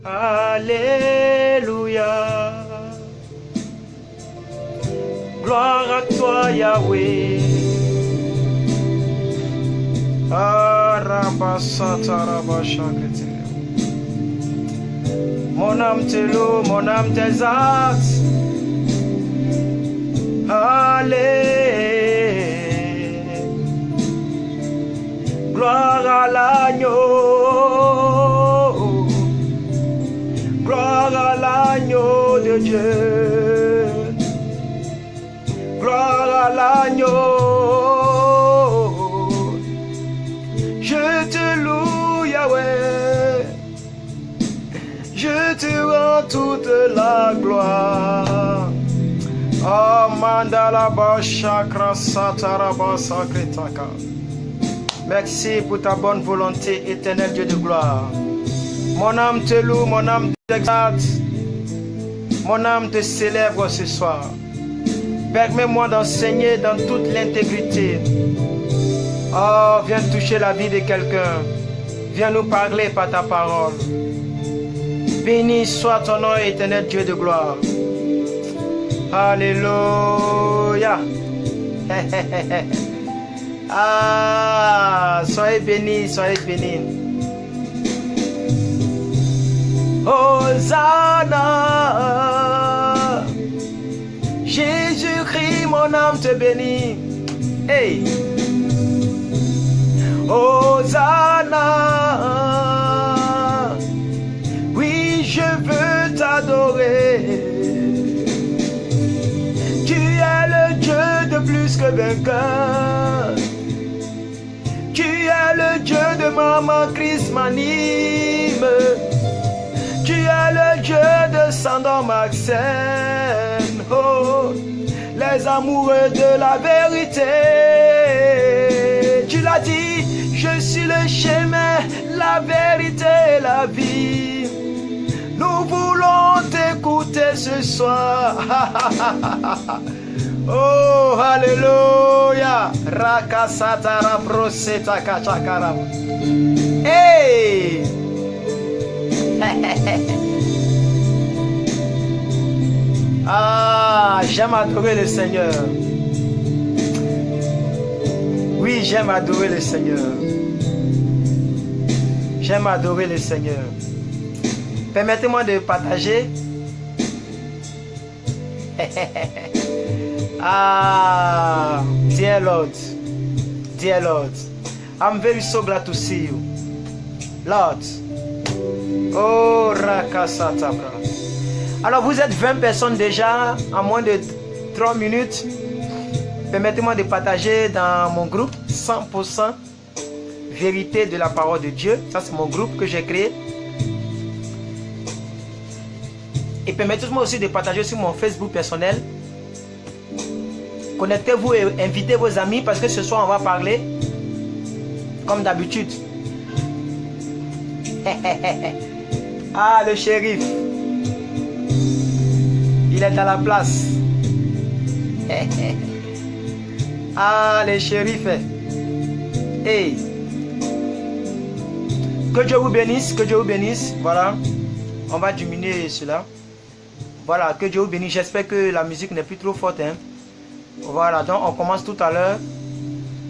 Alléluia. Gloire à toi, Yahweh. Mon âme te loue, mon âme t'exalte. Allez, gloire à l'agneau, gloire à l'agneau de Dieu, gloire à l'agneau. Je te loue, Yahweh, je te rends toute la gloire. Oh, mandala chakra sataraba sakritaka. Merci pour ta bonne volonté, éternel Dieu de gloire. Mon âme te loue, mon âme t'exalte, mon âme te célèbre ce soir. Permets-moi d'enseigner dans toute l'intégrité. Oh, viens toucher la vie de quelqu'un. Viens nous parler par ta parole. Béni soit ton nom, éternel Dieu de gloire. Alléluia. Ah, soyez bénis, soyez bénis. Hosanna. Jésus-Christ, mon âme te bénit. Hey. Hosanna. Oui, je veux t'adorer. Tu es le Dieu de plus que vainqueur. Tu es le Dieu de Maman Christ m'anime. Tu es le Dieu de Sandor Maxen. Oh, les amoureux de la vérité. Tu l'as dit, je suis le chemin, la vérité et la vie. Nous voulons t'écouter ce soir. Oh, alléluia. Rakasatara proseta kachakara. Hey. Ah, j'aime adorer le Seigneur. Oui, j'aime adorer le Seigneur. J'aime adorer le Seigneur. Permettez-moi de partager. Ah, dear Lord, I'm very so glad to see you, Lord. Oh, Rakasatabra. Alors, vous êtes 20 personnes déjà en moins de 3 minutes. Permettez-moi de partager dans mon groupe 100% vérité de la parole de Dieu. Ça, c'est mon groupe que j'ai créé. Et permettez-moi aussi de partager sur mon Facebook personnel. Connectez-vous et invitez vos amis parce que ce soir, on va parler comme d'habitude. Ah, le shérif. Il est à la place. Ah, le shérif. Hey. Que Dieu vous bénisse, que Dieu vous bénisse. Voilà. On va diminuer cela. Voilà, que Dieu vous bénisse. J'espère que la musique n'est plus trop forte. Hein. Voilà, donc on commence tout à l'heure.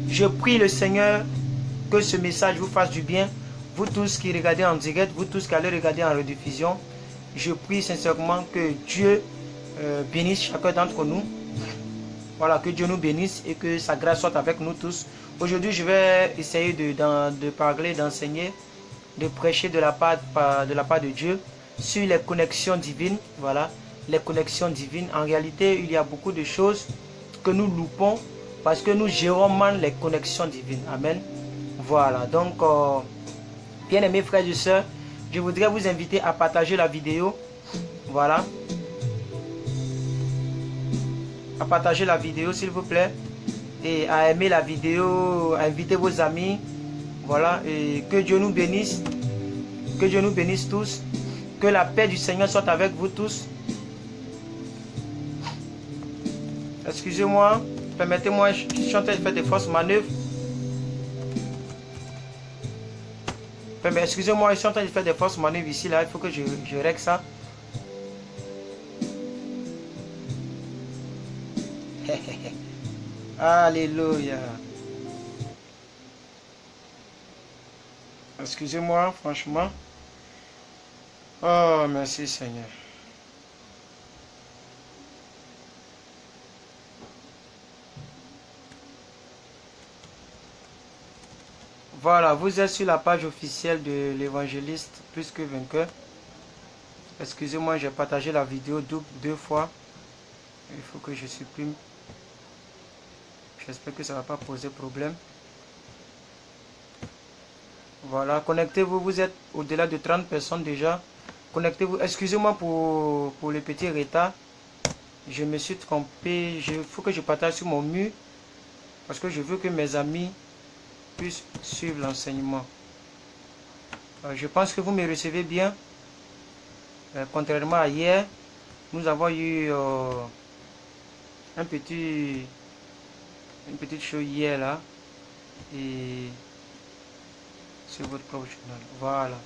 Je prie le Seigneur que ce message vous fasse du bien. Vous tous qui regardez en direct, vous tous qui allez regarder en rediffusion. Je prie sincèrement que Dieu bénisse chacun d'entre nous. Voilà, que Dieu nous bénisse et que sa grâce soit avec nous tous. Aujourd'hui, je vais essayer de parler, d'enseigner, de prêcher de la part de Dieu sur les connexions divines. Voilà, les connexions divines. En réalité, il y a beaucoup de choses que nous loupons parce que nous gérons mal les connexions divines. Amen. Voilà, donc, bien aimés frères et sœurs, je voudrais vous inviter à partager la vidéo. Voilà. À partager la vidéo, s'il vous plaît. Et à aimer la vidéo, à inviter vos amis. Voilà, et que Dieu nous bénisse. Que Dieu nous bénisse tous. Que la paix du Seigneur soit avec vous tous. Excusez-moi, permettez-moi, je suis en train de faire des fausses manœuvres. Mais excusez-moi, je suis en train de faire des fausses manœuvres ici, là. Il faut que je règle ça. Alléluia. Excusez-moi, franchement. Oh, merci Seigneur. Voilà, vous êtes sur la page officielle de l'évangéliste plus que vainqueur. Excusez-moi, j'ai partagé la vidéo deux fois. Il faut que je supprime. J'espère que ça ne va pas poser problème. Voilà, connectez-vous, vous êtes au-delà de 30 personnes déjà. Connectez-vous, excusez-moi pour le petit retard. Je me suis trompé, il faut que je partage sur mon mur. Parce que je veux que mes amis puissent suivre l'enseignement. Je pense que vous me recevez bien. Contrairement à hier, nous avons eu une petite chose hier là. Et sur votre propre journal. Voilà.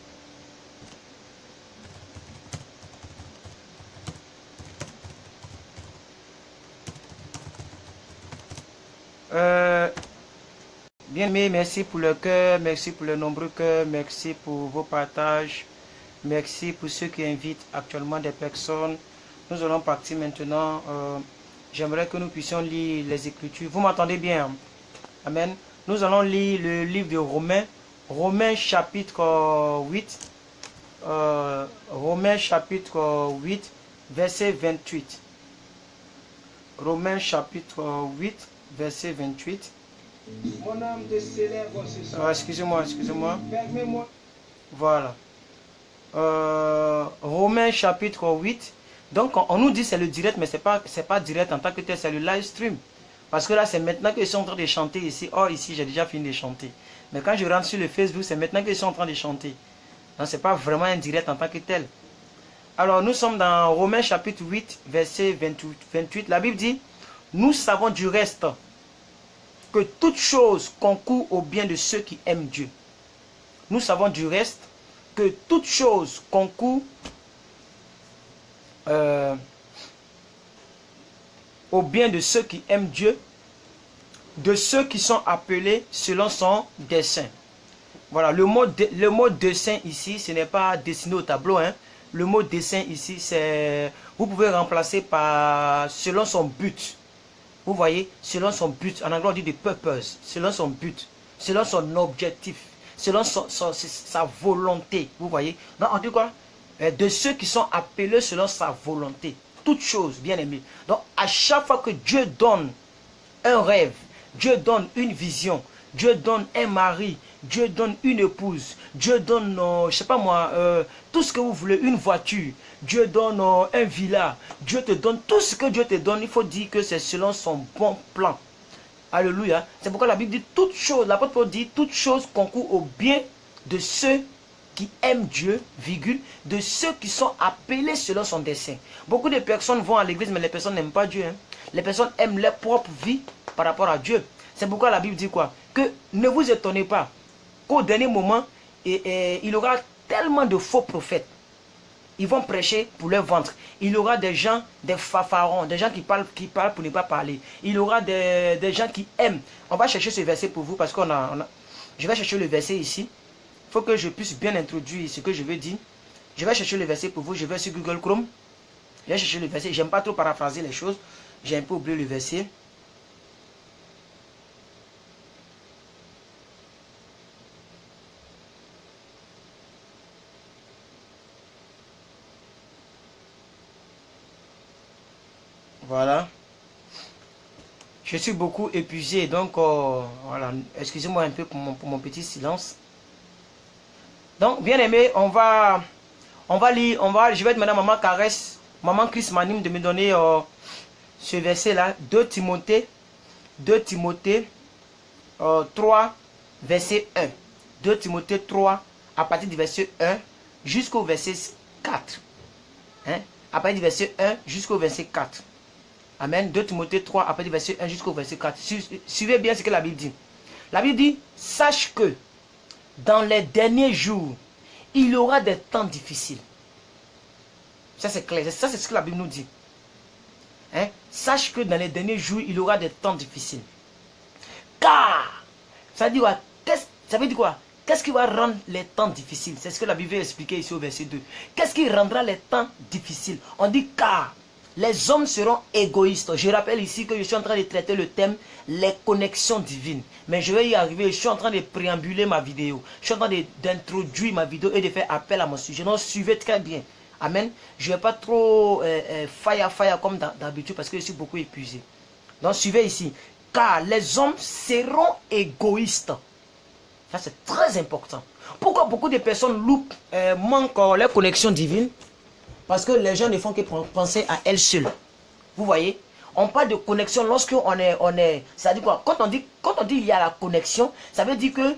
Bien aimé, merci pour le cœur, merci pour le nombreux cœurs, merci pour vos partages, merci pour ceux qui invitent actuellement des personnes. Nous allons partir maintenant. J'aimerais que nous puissions lire les Écritures. Vous m'entendez bien? Amen. Nous allons lire le livre de Romains. Romains chapitre 8. Romains chapitre 8, verset 28. Romains chapitre 8, verset 28. Mon âme te célèbre ce soir. Excusez-moi. Permets-moi. Voilà. Romains chapitre 8. Donc on nous dit c'est le direct, mais c'est pas direct en tant que tel, c'est le live stream. Parce que là c'est maintenant que je suis en train de chanter ici. Oh, ici j'ai déjà fini de chanter. Mais quand je rentre sur le Facebook, c'est maintenant que je suis en train de chanter. Donc c'est pas vraiment un direct en tant que tel. Alors nous sommes dans Romains chapitre 8, verset 28. La Bible dit, nous savons du reste que toute chose concourt au bien de ceux qui aiment Dieu. Nous savons du reste que toute chose concourt au bien de ceux qui aiment Dieu, de ceux qui sont appelés selon son dessein. Voilà, le mot dessein ici, ce n'est pas dessiné au tableau. Hein. Le mot dessein ici, c'est, vous pouvez remplacer par selon son but. Vous voyez, selon son but, en anglais on dit de purpose, selon son but, selon son objectif, selon sa volonté. Vous voyez, donc on dit quoi? De ceux qui sont appelés selon sa volonté. Toute chose, bien aimé. Donc à chaque fois que Dieu donne un rêve, Dieu donne une vision, Dieu donne un mari, Dieu donne une épouse, Dieu donne, je sais pas moi, tout ce que vous voulez, une voiture, Dieu donne un villa, Dieu te donne tout ce que Dieu te donne, il faut dire que c'est selon son bon plan. Alléluia. C'est pourquoi la Bible dit toute chose, l'apôtre Paul dit toute chose concourt au bien de ceux qui aiment Dieu, virgule, de ceux qui sont appelés selon son dessein. Beaucoup de personnes vont à l'église, mais les personnes n'aiment pas Dieu. Hein. Les personnes aiment leur propre vie par rapport à Dieu. C'est pourquoi la Bible dit quoi? Que ne vous étonnez pas qu'au dernier moment, il y aura tellement de faux prophètes. Ils vont prêcher pour leur ventre. Il y aura des gens, des fanfarons, des gens qui parlent pour ne pas parler. Il y aura des gens qui aiment. On va chercher ce verset pour vous parce je vais chercher le verset ici. Il faut que je puisse bien introduire ce que je veux dire. Je vais chercher le verset pour vous. Je vais sur Google Chrome. Je vais chercher le verset. J'aime pas trop paraphraser les choses. J'ai un peu oublié le verset. Voilà. Je suis beaucoup épuisé, donc voilà. Excusez-moi un peu pour mon petit silence. Donc, bien aimé, on va lire, je vais être maintenant maman Caresse, maman Chris m'anime de me donner ce verset-là, 2 Timothée 3, verset 1. 2 Timothée 3, à partir du verset 1 jusqu'au verset 4. Hein? À partir du verset 1 jusqu'au verset 4. Amen. 2 Timothée 3, à partir du verset 1 jusqu'au verset 4. Suivez bien ce que la Bible dit. La Bible dit, sache que dans les derniers jours, il y aura des temps difficiles. Ça c'est clair, ça c'est ce que la Bible nous dit. Hein? Sache que dans les derniers jours, il y aura des temps difficiles. Car, ça veut dire quoi? Ça veut dire quoi? Qu'est-ce qui va rendre les temps difficiles? C'est ce que la Bible veut expliquer ici au verset 2. Qu'est-ce qui rendra les temps difficiles? On dit car les hommes seront égoïstes. Je rappelle ici que je suis en train de traiter le thème les connexions divines. Mais je vais y arriver. Je suis en train de préambuler ma vidéo. Je suis en train d'introduire ma vidéo et de faire appel à mon sujet. Donc suivez très bien. Amen. Je ne vais pas trop fire comme d'habitude parce que je suis beaucoup épuisé. Donc suivez ici. Car les hommes seront égoïstes. Ça c'est très important. Pourquoi beaucoup de personnes manquent leur connexion divine? Parce que les gens ne font que penser à elles seules. Vous voyez? On parle de connexion lorsque on est ça dit quoi? Quand on dit il y a la connexion, ça veut dire que,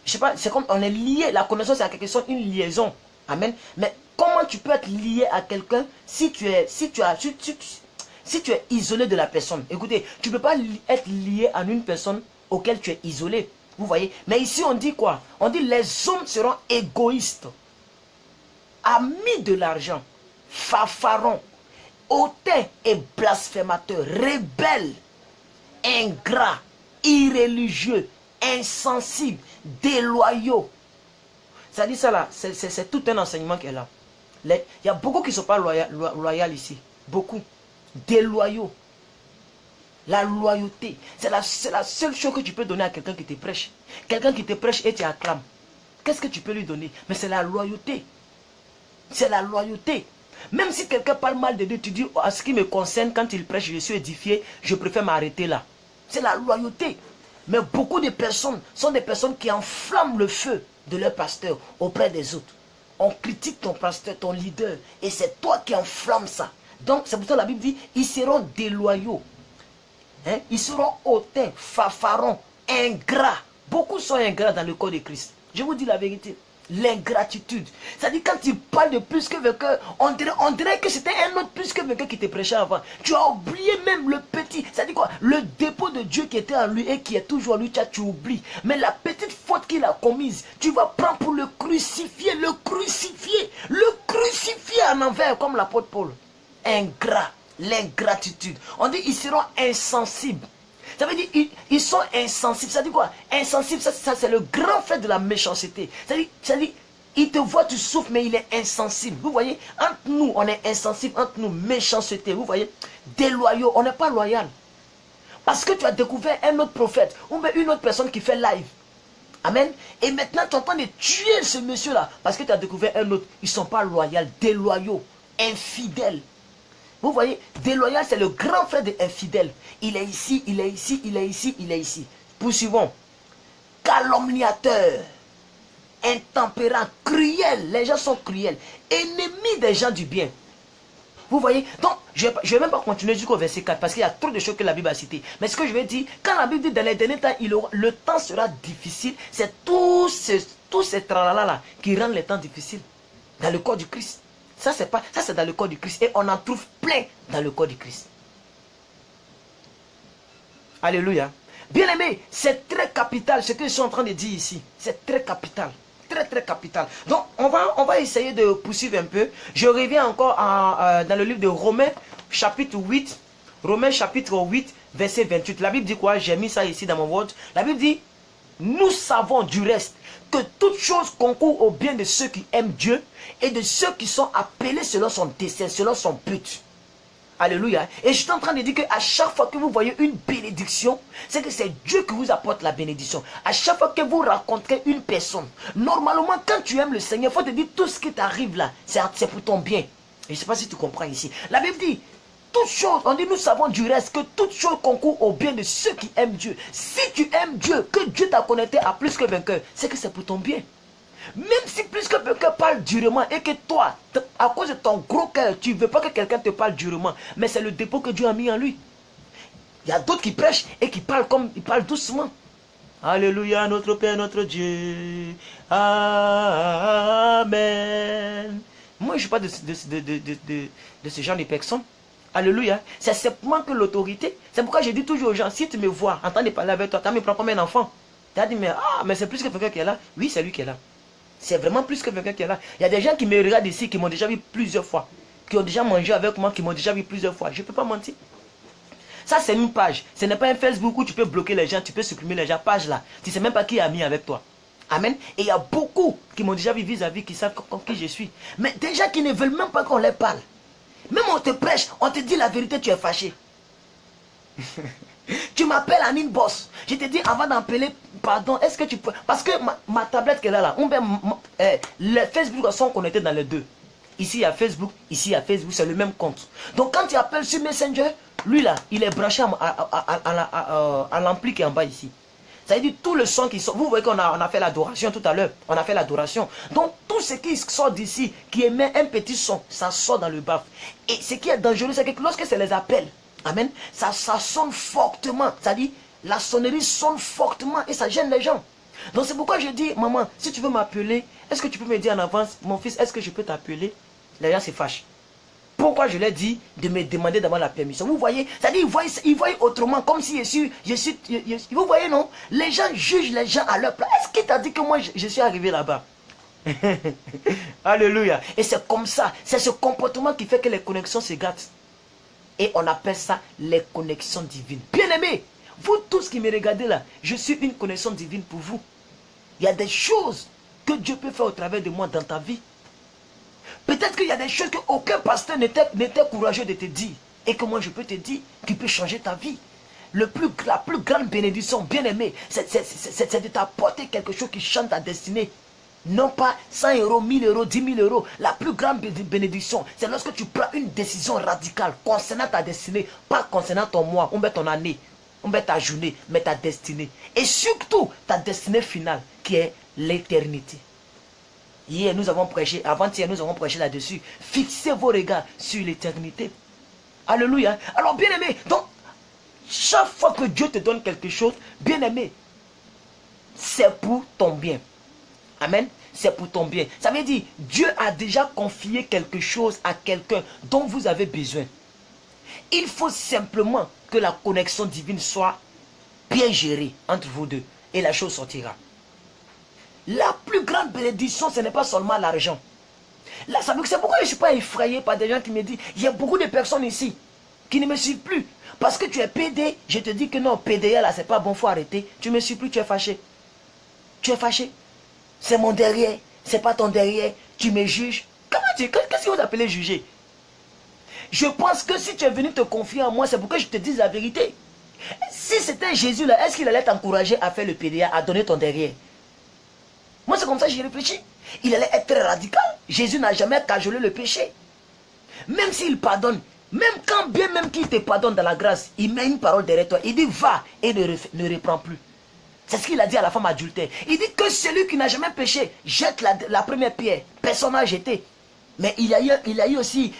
je sais pas, c'est comme on est lié. La connexion c'est à quelque chose, une liaison. Amen. Mais comment tu peux être lié à quelqu'un si tu es isolé de la personne? Écoutez, tu ne peux pas être lié à une personne auquel tu es isolé. Vous voyez? Mais ici on dit quoi? On dit les hommes seront égoïstes, amis de l'argent, fanfarons, hautains et blasphémateurs, rebelles, ingrats, irréligieux, insensibles, déloyaux. Ça dit ça là, c'est tout un enseignement qui est là. Il y a beaucoup qui ne sont pas loyaux ici. Beaucoup. Déloyaux. La loyauté, c'est la seule chose que tu peux donner à quelqu'un qui te prêche. Quelqu'un qui te prêche et tu acclames. Qu'est-ce que tu peux lui donner? Mais c'est la loyauté. C'est la loyauté. Même si quelqu'un parle mal de Dieu, tu dis, à ce qui me concerne, quand il prêche, je suis édifié, je préfère m'arrêter là. C'est la loyauté. Mais beaucoup de personnes sont des personnes qui enflamment le feu de leur pasteur auprès des autres. On critique ton pasteur, ton leader, et c'est toi qui enflammes ça. Donc, c'est pour ça que la Bible dit, ils seront déloyaux. Hein? Ils seront hautains, fanfarons, ingrats. Beaucoup sont ingrats dans le corps de Christ. Je vous dis la vérité. L'ingratitude. C'est-à-dire quand il parle de plus que vainqueur, on dirait que c'était un autre plus que vainqueur qui te prêchait avant. Tu as oublié même le petit. C'est-à-dire quoi? Le dépôt de Dieu qui était en lui et qui est toujours en lui, tu oublies. Mais la petite faute qu'il a commise, tu vas prendre pour le crucifier en envers comme l'apôtre Paul. Ingrat. L'ingratitude. On dit ils seront insensibles. Ça veut dire ils sont insensibles. Ça dit quoi? Insensible, ça c'est le grand fait de la méchanceté. Ça dit il te voit, tu souffres, mais il est insensible. Vous voyez? Entre nous, on est insensible. Entre nous, méchanceté. Vous voyez? Déloyaux, on n'est pas loyal. Parce que tu as découvert un autre prophète ou bien une autre personne qui fait live. Amen. Et maintenant, tu es en train de tuer ce monsieur-là. Parce que tu as découvert un autre. Ils ne sont pas loyaux, déloyaux, infidèles. Vous voyez, déloyal, c'est le grand frère des infidèles. Il est ici, il est ici, il est ici, il est ici. Poursuivons. Calomniateur, intempérant, cruel. Les gens sont cruels. Ennemis des gens du bien. Vous voyez, donc, je ne vais même pas continuer jusqu'au verset 4 parce qu'il y a trop de choses que la Bible a citées. Mais ce que je vais dire, quand la Bible dit dans les derniers temps, le temps sera difficile, c'est tous ces tralala qui rendent les temps difficiles dans le corps du Christ. Ça, c'est dans le corps du Christ. Et on en trouve plein dans le corps du Christ. Alléluia. Bien aimé, c'est très capital ce que je suis en train de dire ici. C'est très capital. Très, très capital. Donc, on va essayer de poursuivre un peu. Je reviens encore dans le livre de Romains, chapitre 8. Romains, chapitre 8, verset 28. La Bible dit quoi? J'ai mis ça ici dans mon Word. La Bible dit, nous savons du reste que toute chose concourt au bien de ceux qui aiment Dieu et de ceux qui sont appelés selon son dessein, selon son but. Alléluia. Et je suis en train de dire qu'à chaque fois que vous voyez une bénédiction, c'est que c'est Dieu qui vous apporte la bénédiction. À chaque fois que vous rencontrez une personne, normalement, quand tu aimes le Seigneur, il faut te dire tout ce qui t'arrive là, c'est pour ton bien. Et je ne sais pas si tu comprends ici. La Bible dit, toute chose, on dit nous savons du reste que toute chose concourt au bien de ceux qui aiment Dieu. Si tu aimes Dieu, que Dieu t'a connecté à plus que vainqueur, c'est que c'est pour ton bien. Même si plus que vainqueur parle durement et que toi, à cause de ton gros cœur, tu ne veux pas que quelqu'un te parle durement, mais c'est le dépôt que Dieu a mis en lui. Il y a d'autres qui prêchent et qui parlent comme ils parlent doucement. Alléluia, notre Père, notre Dieu. Amen. Moi, je ne suis pas de ce genre de personne. Alléluia. C'est simplement que l'autorité. C'est pourquoi je dis toujours aux gens, si tu me vois en train de parler avec toi, tu me prends comme un enfant. Tu as dit, mais c'est plus que quelqu'un qui est là. Oui, c'est lui qui est là. C'est vraiment plus que quelqu'un qui est là. Il y a des gens qui me regardent ici, qui m'ont déjà vu plusieurs fois. Qui ont déjà mangé avec moi, qui m'ont déjà vu plusieurs fois. Je ne peux pas mentir. Ça, c'est une page. Ce n'est pas un Facebook où tu peux bloquer les gens, tu peux supprimer les gens. Page là. Tu ne sais même pas qui est ami avec toi. Amen. Et il y a beaucoup qui m'ont déjà vu vis-à-vis, qui savent qui je suis. Mais des gens qui ne veulent même pas qu'on leur parle. Même on te prêche, on te dit la vérité, tu es fâché. Tu m'appelles en inbox. Je te dis avant d'appeler, pardon, est-ce que tu peux... Parce que ma tablette qui est là, les Facebook sont connectés dans les deux. Ici il y a Facebook, ici il y a Facebook, c'est le même compte. Donc quand tu appelles sur Messenger, lui là, il est branché à l'ampli qui est en bas ici. Ça veut dire tout le son qui sort. Vous voyez qu'on a fait l'adoration tout à l'heure. On a fait l'adoration. Donc tout ce qui sort d'ici, qui émet un petit son, ça sort dans le baf. Et ce qui est dangereux, c'est que lorsque c'est les appels, amen, ça sonne fortement. C'est-à-dire, la sonnerie sonne fortement et ça gêne les gens. Donc c'est pourquoi je dis, maman, si tu veux m'appeler, est-ce que tu peux me dire en avance, mon fils, est-ce que je peux t'appeler? Les gens se fâchent. Pourquoi je leur dis de me demander d'abord la permission? Vous voyez, c'est-à-dire ils voient autrement, comme si vous voyez, non? Les gens jugent les gens à leur place. Est-ce qu'il t'a dit que moi je suis arrivé là-bas? Alléluia. Et c'est comme ça, c'est ce comportement qui fait que les connexions se gâtent. Et on appelle ça les connexions divines. Bien-aimés, vous tous qui me regardez là, je suis une connexion divine pour vous. Il y a des choses que Dieu peut faire au travers de moi dans ta vie. Peut-être qu'il y a des choses qu'aucun pasteur n'était courageux de te dire. Et que moi je peux te dire qui peut changer ta vie. La plus grande bénédiction, bien-aimé, c'est de t'apporter quelque chose qui change ta destinée. Non pas 100 euros, 1000 euros, 10 000 euros. La plus grande bénédiction, c'est lorsque tu prends une décision radicale concernant ta destinée, pas concernant ton mois, on met ton année, on met ta journée, mais ta destinée. Et surtout, ta destinée finale, qui est l'éternité. Hier, nous avons prêché, avant-hier, nous avons prêché là-dessus. Fixez vos regards sur l'éternité. Alléluia. Alors, bien-aimé, donc, chaque fois que Dieu te donne quelque chose, bien-aimé, c'est pour ton bien. Amen. C'est pour ton bien. Ça veut dire, Dieu a déjà confié quelque chose à quelqu'un dont vous avez besoin. Il faut simplement que la connexion divine soit bien gérée entre vous deux. Et la chose sortira. La plus grande bénédiction, ce n'est pas seulement l'argent. Là, c'est pourquoi je ne suis pas effrayé par des gens qui me disent, il y a beaucoup de personnes ici qui ne me suivent plus. Parce que tu es PD, je te dis que non, PDA là, c'est pas bon, il faut arrêter. Tu ne me suis plus, tu es fâché. Tu es fâché. C'est mon derrière, c'est pas ton derrière. Tu me juges. Qu'est-ce que vous appelez juger? Je pense que si tu es venu te confier en moi, c'est pour que je te dise la vérité. Si c'était Jésus là, est-ce qu'il allait t'encourager à faire le PDA, à donner ton derrière? Moi, c'est comme ça que j'y réfléchis. Il allait être très radical. Jésus n'a jamais cajolé le péché. Même s'il pardonne, même quand bien même qu'il te pardonne dans la grâce, il met une parole derrière toi. Il dit va et ne reprend plus. C'est ce qu'il a dit à la femme adultère. Il dit que celui qui n'a jamais péché jette la première pierre. Personne n'a jeté. Mais il y a eu aussi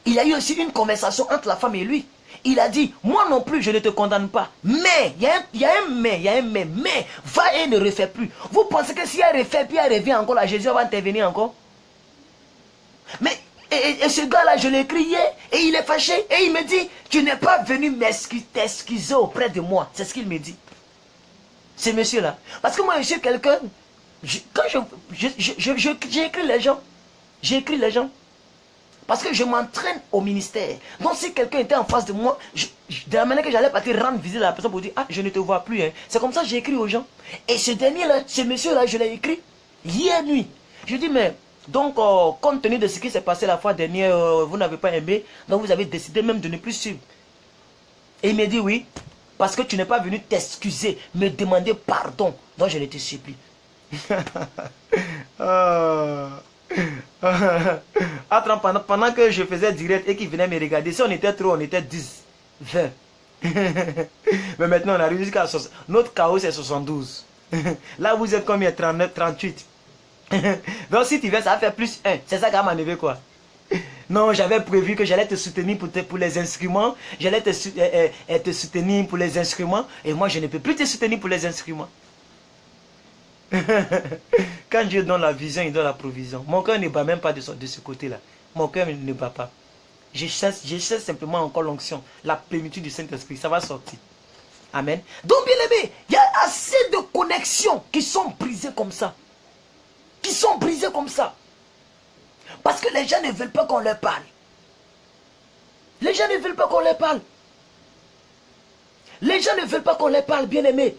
il y a eu aussi une conversation entre la femme et lui. Il a dit, moi non plus, je ne te condamne pas. Mais, il y a un mais, va et ne refais plus. Vous pensez que si elle refait, puis elle revient encore là, Jésus va intervenir encore? Mais, et ce gars-là, je l'ai écrit hier, et il est fâché, et il me dit, tu n'es pas venu t'excuser auprès de moi. C'est ce qu'il me dit. Ce monsieur-là. Parce que moi, je suis quelqu'un, quand j'écris les gens, j'écris les gens. Parce que je m'entraîne au ministère. Donc si quelqu'un était en face de moi, de la manière que j'allais partir rendre visite à la personne pour dire, ah, je ne te vois plus. Hein. C'est comme ça que j'ai écrit aux gens. Et ce dernier-là, ce monsieur-là, je l'ai écrit hier nuit. Je dis, mais, donc, compte tenu de ce qui s'est passé la fois dernière, vous n'avez pas aimé, donc vous avez décidé même de ne plus suivre. Et il me dit, oui, parce que tu n'es pas venu t'excuser, me demander pardon. Donc je ne te supplie. Pendant que je faisais direct et qu'il venait me regarder, si on était trop, on était 10, 20. Mais maintenant on arrive jusqu'à 60. Notre chaos c'est 72. Là vous êtes combien? 39, 38. Donc si tu veux ça va faire plus 1. C'est ça qui va m'enlever quoi. Non, j'avais prévu que j'allais te soutenir pour les instruments. J'allais te soutenir pour les instruments. Et moi je ne peux plus te soutenir pour les instruments. Quand Dieu donne la vision, il donne la provision. Mon cœur ne bat même pas de ce côté-là. Mon cœur ne bat pas. Je cherche simplement encore l'onction, la plénitude du Saint-Esprit. Ça va sortir. Amen. Donc, bien aimé, il y a assez de connexions qui sont brisées comme ça. Qui sont brisées comme ça. Parce que les gens ne veulent pas qu'on leur parle. Les gens ne veulent pas qu'on leur parle. Les gens ne veulent pas qu'on leur parle, bien aimé.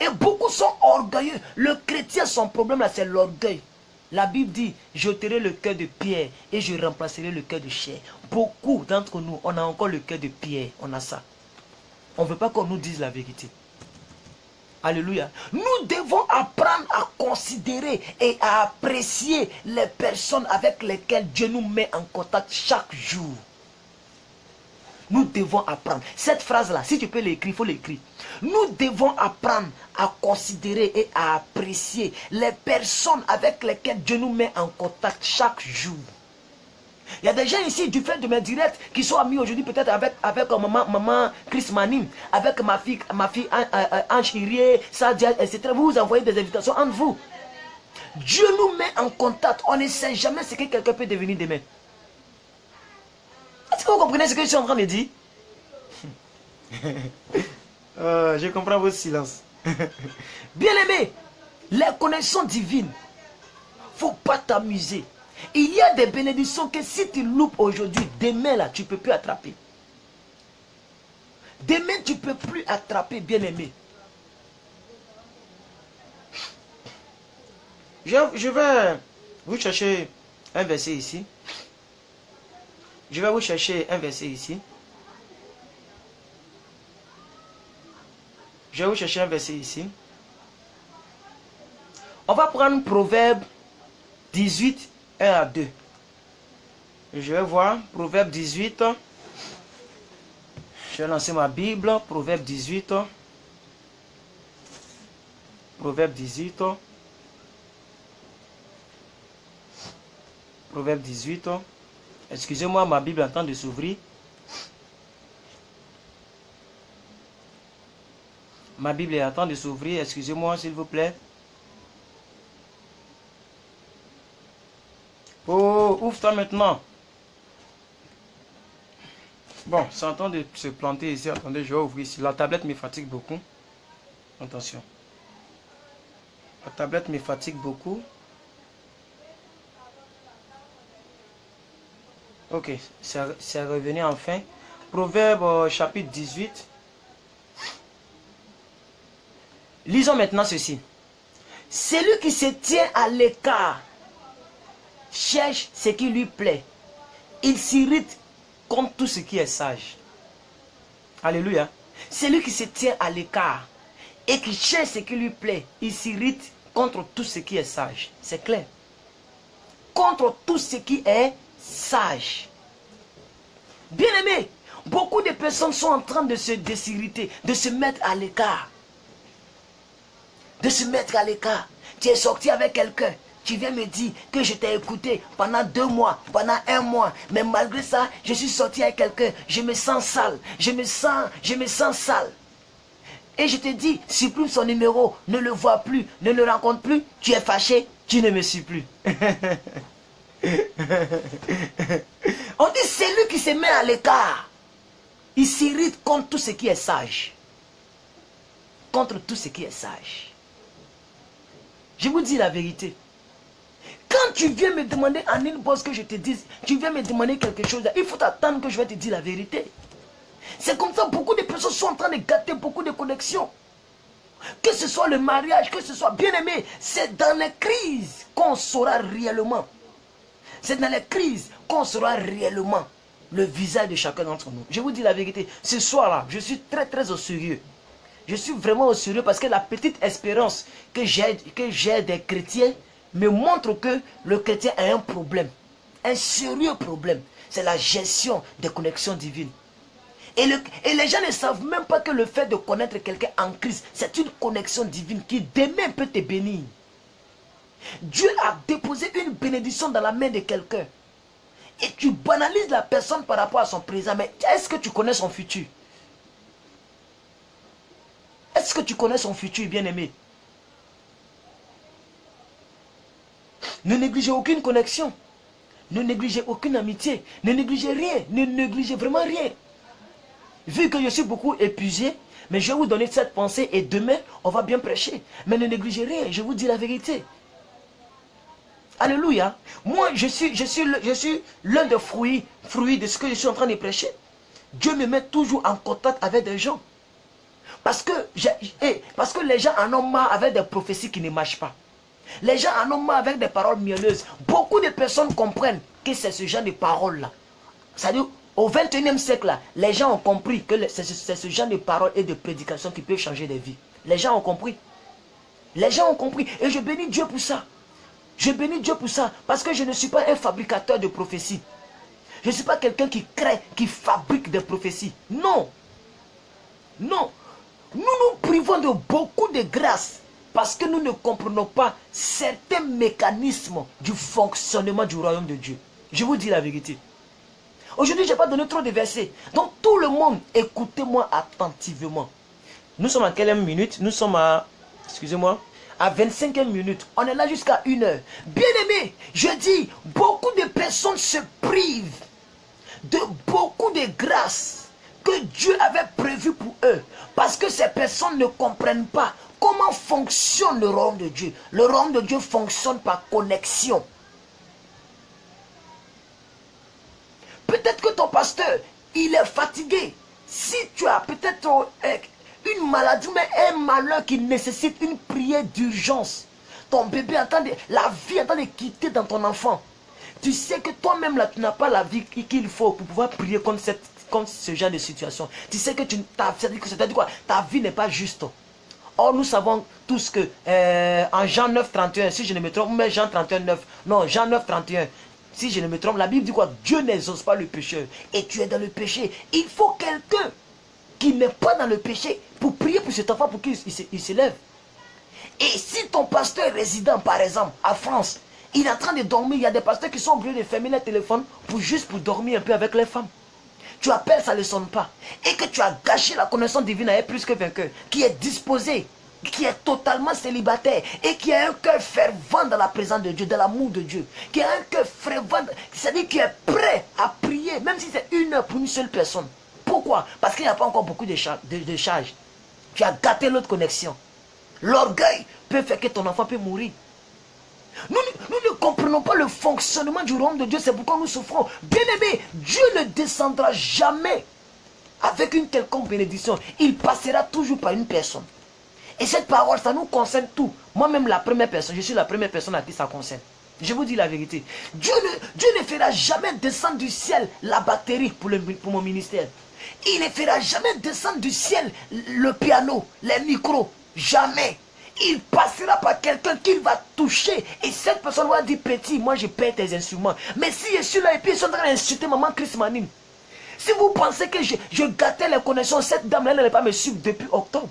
Et beaucoup sont orgueilleux. Le chrétien, son problème là, c'est l'orgueil. La Bible dit, j'ôterai le cœur de pierre et je remplacerai le cœur de chair. Beaucoup d'entre nous, on a encore le cœur de pierre. On a ça. On ne veut pas qu'on nous dise la vérité. Alléluia. Nous devons apprendre à considérer et à apprécier les personnes avec lesquelles Dieu nous met en contact chaque jour. Nous devons apprendre. Cette phrase-là, si tu peux l'écrire, il faut l'écrire. Nous devons apprendre à considérer et à apprécier les personnes avec lesquelles Dieu nous met en contact chaque jour. Il y a des gens ici, du fait de mes directs, qui sont amis aujourd'hui peut-être avec maman Chris Manim, avec ma fille Ange Irié, Sadia, etc. Vous vous envoyez des invitations entre vous. Dieu nous met en contact. On ne sait jamais ce que quelqu'un peut devenir demain. Est-ce que vous comprenez ce que je suis en train de dire? Je comprends vos silences. Bien aimé, les connexions divines, il ne faut pas t'amuser. Il y a des bénédictions que si tu loupes aujourd'hui, demain là, tu ne peux plus attraper. Demain, tu ne peux plus attraper, bien aimé. Je vais vous chercher un verset ici. Je vais vous chercher un verset ici. Je vais vous chercher un verset ici. On va prendre Proverbe 18, 1 à 2. Je vais voir Proverbe 18. Je vais lancer ma Bible. Proverbe 18. Proverbe 18. Proverbe 18. Excusez-moi, ma Bible est en train de s'ouvrir. Ma Bible est en train de s'ouvrir. Excusez-moi, s'il vous plaît. Oh, ouvre-toi maintenant. Bon, c'est en train de se planter ici. Attendez, je vais ouvrir ici. La tablette me fatigue beaucoup. Attention. La tablette me fatigue beaucoup. Ok, c'est revenu enfin. Proverbe chapitre 18. Lisons maintenant ceci. Celui qui se tient à l'écart cherche ce qui lui plaît. Il s'irrite contre tout ce qui est sage. Alléluia. Celui qui se tient à l'écart et qui cherche ce qui lui plaît, il s'irrite contre tout ce qui est sage. C'est clair. Contre tout ce qui est sage. Bien aimé, beaucoup de personnes sont en train de se désirriter, de se mettre à l'écart. De se mettre à l'écart. Tu es sorti avec quelqu'un. Tu viens me dire que je t'ai écouté pendant 2 mois, pendant 1 mois. Mais malgré ça, je suis sorti avec quelqu'un. Je me sens sale. Je me sens sale. Et je te dis, supprime son numéro, ne le vois plus, ne le rencontre plus. Tu es fâché, tu ne me suis plus. On dit celui qui se met à l'écart, il s'irrite contre tout ce qui est sage. Contre tout ce qui est sage. Je vous dis la vérité. Quand tu viens me demander en inbox que je te dise, tu viens me demander quelque chose, il faut attendre que je vais te dire la vérité. C'est comme ça, beaucoup de personnes sont en train de gâter beaucoup de connexions. Que ce soit le mariage, que ce soit bien aimé, c'est dans les crises qu'on saura réellement. C'est dans les crises qu'on saura réellement le visage de chacun d'entre nous. Je vous dis la vérité, ce soir-là, je suis très très au sérieux. Je suis vraiment au sérieux parce que la petite espérance que j'ai des chrétiens me montre que le chrétien a un problème. Un sérieux problème. C'est la gestion des connexions divines. Et les gens ne savent même pas que le fait de connaître quelqu'un en Christ, c'est une connexion divine qui demain peut te bénir. Dieu a déposé une bénédiction dans la main de quelqu'un. Et tu banalises la personne par rapport à son présent. Mais est-ce que tu connais son futur? Est-ce que tu connais son futur, bien-aimé? Ne négligez aucune connexion. Ne négligez aucune amitié. Ne négligez rien. Ne négligez vraiment rien. Vu que je suis beaucoup épuisé, mais je vais vous donner cette pensée et demain, on va bien prêcher. Mais ne négligez rien, je vous dis la vérité. Alléluia. Moi, je suis l'un des fruits de ce que je suis en train de prêcher. Dieu me met toujours en contact avec des gens. Parce que les gens en ont marre avec des prophéties qui ne marchent pas. Les gens en ont marre avec des paroles mielleuses. Beaucoup de personnes comprennent que c'est ce genre de paroles-là. C'est-à-dire, au 21e siècle, là, les gens ont compris que c'est ce genre de paroles et de prédications qui peuvent changer des vies. Les gens ont compris. Les gens ont compris. Et je bénis Dieu pour ça. Je bénis Dieu pour ça. Parce que je ne suis pas un fabricateur de prophéties. Je ne suis pas quelqu'un qui crée, qui fabrique des prophéties. Non. Non. Nous nous privons de beaucoup de grâce. Parce que nous ne comprenons pas certains mécanismes du fonctionnement du royaume de Dieu. Je vous dis la vérité. Aujourd'hui, je n'ai pas donné trop de versets. Donc, tout le monde, écoutez-moi attentivement. Nous sommes à quelle minute? Nous sommes à, excusez-moi, à 25e minute. On est là jusqu'à 1 heure. Bien-aimés, je dis, beaucoup de personnes se privent de beaucoup de grâces que Dieu avait prévues pour eux. Parce que ces personnes ne comprennent pas comment fonctionne le royaume de Dieu. Le royaume de Dieu fonctionne par connexion. Peut-être que ton pasteur, il est fatigué. Si tu as peut-être une maladie, mais un malheur qui nécessite une prière d'urgence. Ton bébé attend, la vie attend de quitter dans ton enfant. Tu sais que toi-même là, tu n'as pas la vie qu'il faut pour pouvoir prier contre ce genre de situation. Tu sais que c'est-à-dire quoi? Ta vie n'est pas juste. Or, nous savons tous que en Jean 9, 31, si je ne me trompe, mais Jean 31, 9, non, Jean 9, 31, si je ne me trompe, la Bible dit quoi? Dieu n'exauce pas le pécheur. Et tu es dans le péché. Il faut quelqu'un qui n'est pas dans le péché pour prier pour cet enfant pour qu'il s'élève. Et si ton pasteur est résident, par exemple, à France, il est en train de dormir, il y a des pasteurs qui sont obligés de fermer les téléphones pour dormir un peu avec les femmes. Tu appelles, ça ne sonne pas. Et que tu as gâché la connaissance divine avec plus que vainqueur, qui est disposé, qui est totalement célibataire et qui a un cœur fervent dans la présence de Dieu, dans l'amour de Dieu, qui a un cœur fervent, c'est-à-dire qui est prêt à prier, même si c'est 1 heure pour une seule personne. Pourquoi? Parce qu'il n'y a pas encore beaucoup de charges. Tu as gâté l'autre connexion. L'orgueil peut faire que ton enfant peut mourir. Nous ne comprenons pas le fonctionnement du royaume de Dieu, c'est pourquoi nous souffrons. Bien-aimés, Dieu ne descendra jamais avec une quelconque bénédiction. Il passera toujours par une personne. Et cette parole, ça nous concerne tout. Moi-même, la première personne, je suis la première personne à qui ça concerne. Je vous dis la vérité. Dieu ne fera jamais descendre du ciel la batterie pour mon ministère. Il ne fera jamais descendre du ciel le piano, les micros. Jamais. Il passera par quelqu'un qu'il va toucher. Et cette personne va dire, petit, moi je paie tes instruments. Mais si je suis là et puis ils sont en train d'insulter maman Chris Manning. Si vous pensez que je gâtais les connexions, cette dame-là n'allait pas me suivre depuis octobre.